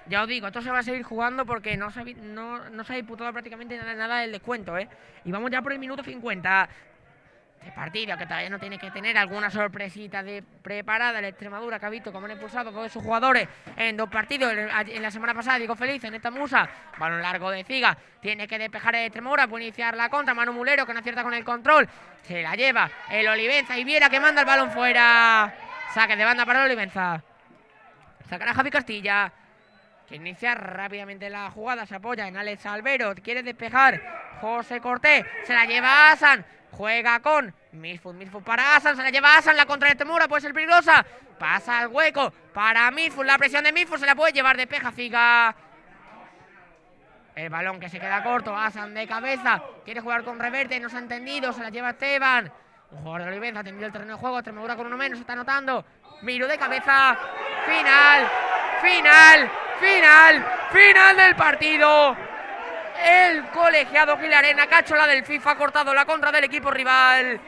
[SPEAKER 1] Ya os digo, esto se va a seguir jugando porque no se ha disputado prácticamente nada del descuento, ¿eh? Y vamos ya por el minuto 50. Este partido que todavía no tiene que tener alguna sorpresita de preparada. El Extremadura, que ha visto cómo han expulsado a todos sus jugadores en 2 partidos. En la semana pasada, Diego Feliz, en esta Musa, balón largo de Figa, tiene que despejar el Extremadura, puede iniciar la contra. Manu Mulero, que no acierta con el control, se la lleva el Olivenza y Viera, que manda el balón fuera. Saque de banda para el Olivenza. Sacará Javi Castilla, que inicia rápidamente la jugada, se apoya en Alex Albero, quiere despejar José Cortés, se la lleva Asan, juega con Misfud para Asan, se la lleva Asan, la contra de Extremadura puede ser peligrosa, pasa al hueco para Misfud, la presión de Misfud se la puede llevar, despeja Figa. El balón que se queda corto, Asan de cabeza, quiere jugar con reverte, no se ha entendido, se la lleva Esteban. Un jugador de Olivenza ha tenido el terreno de juego, Extremadura con uno menos, se está anotando. Miru de cabeza, final del partido. El colegiado Gil Arena, cachola del FIFA, ha cortado la contra del equipo rival.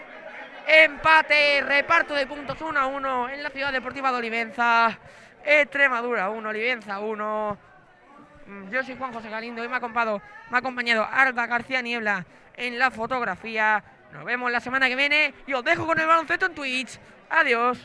[SPEAKER 1] Empate, reparto de puntos 1-1 en la Ciudad Deportiva de Olivenza. Extremadura 1, Olivenza 1. Yo soy Juan José Galindo y me ha acompañado Alba García Niebla en la fotografía. Nos vemos la semana que viene y os dejo con el baloncesto en Twitch. Adiós.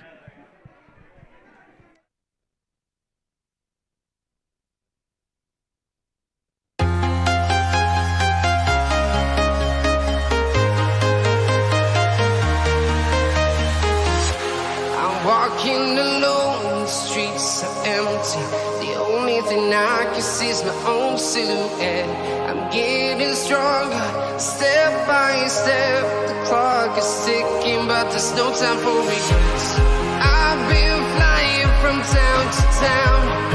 [SPEAKER 2] Walking alone, the streets are empty. The only thing I can see is my own silhouette. I'm getting stronger, step by step. The clock is ticking, but there's no time for regrets. I've been flying from town to town.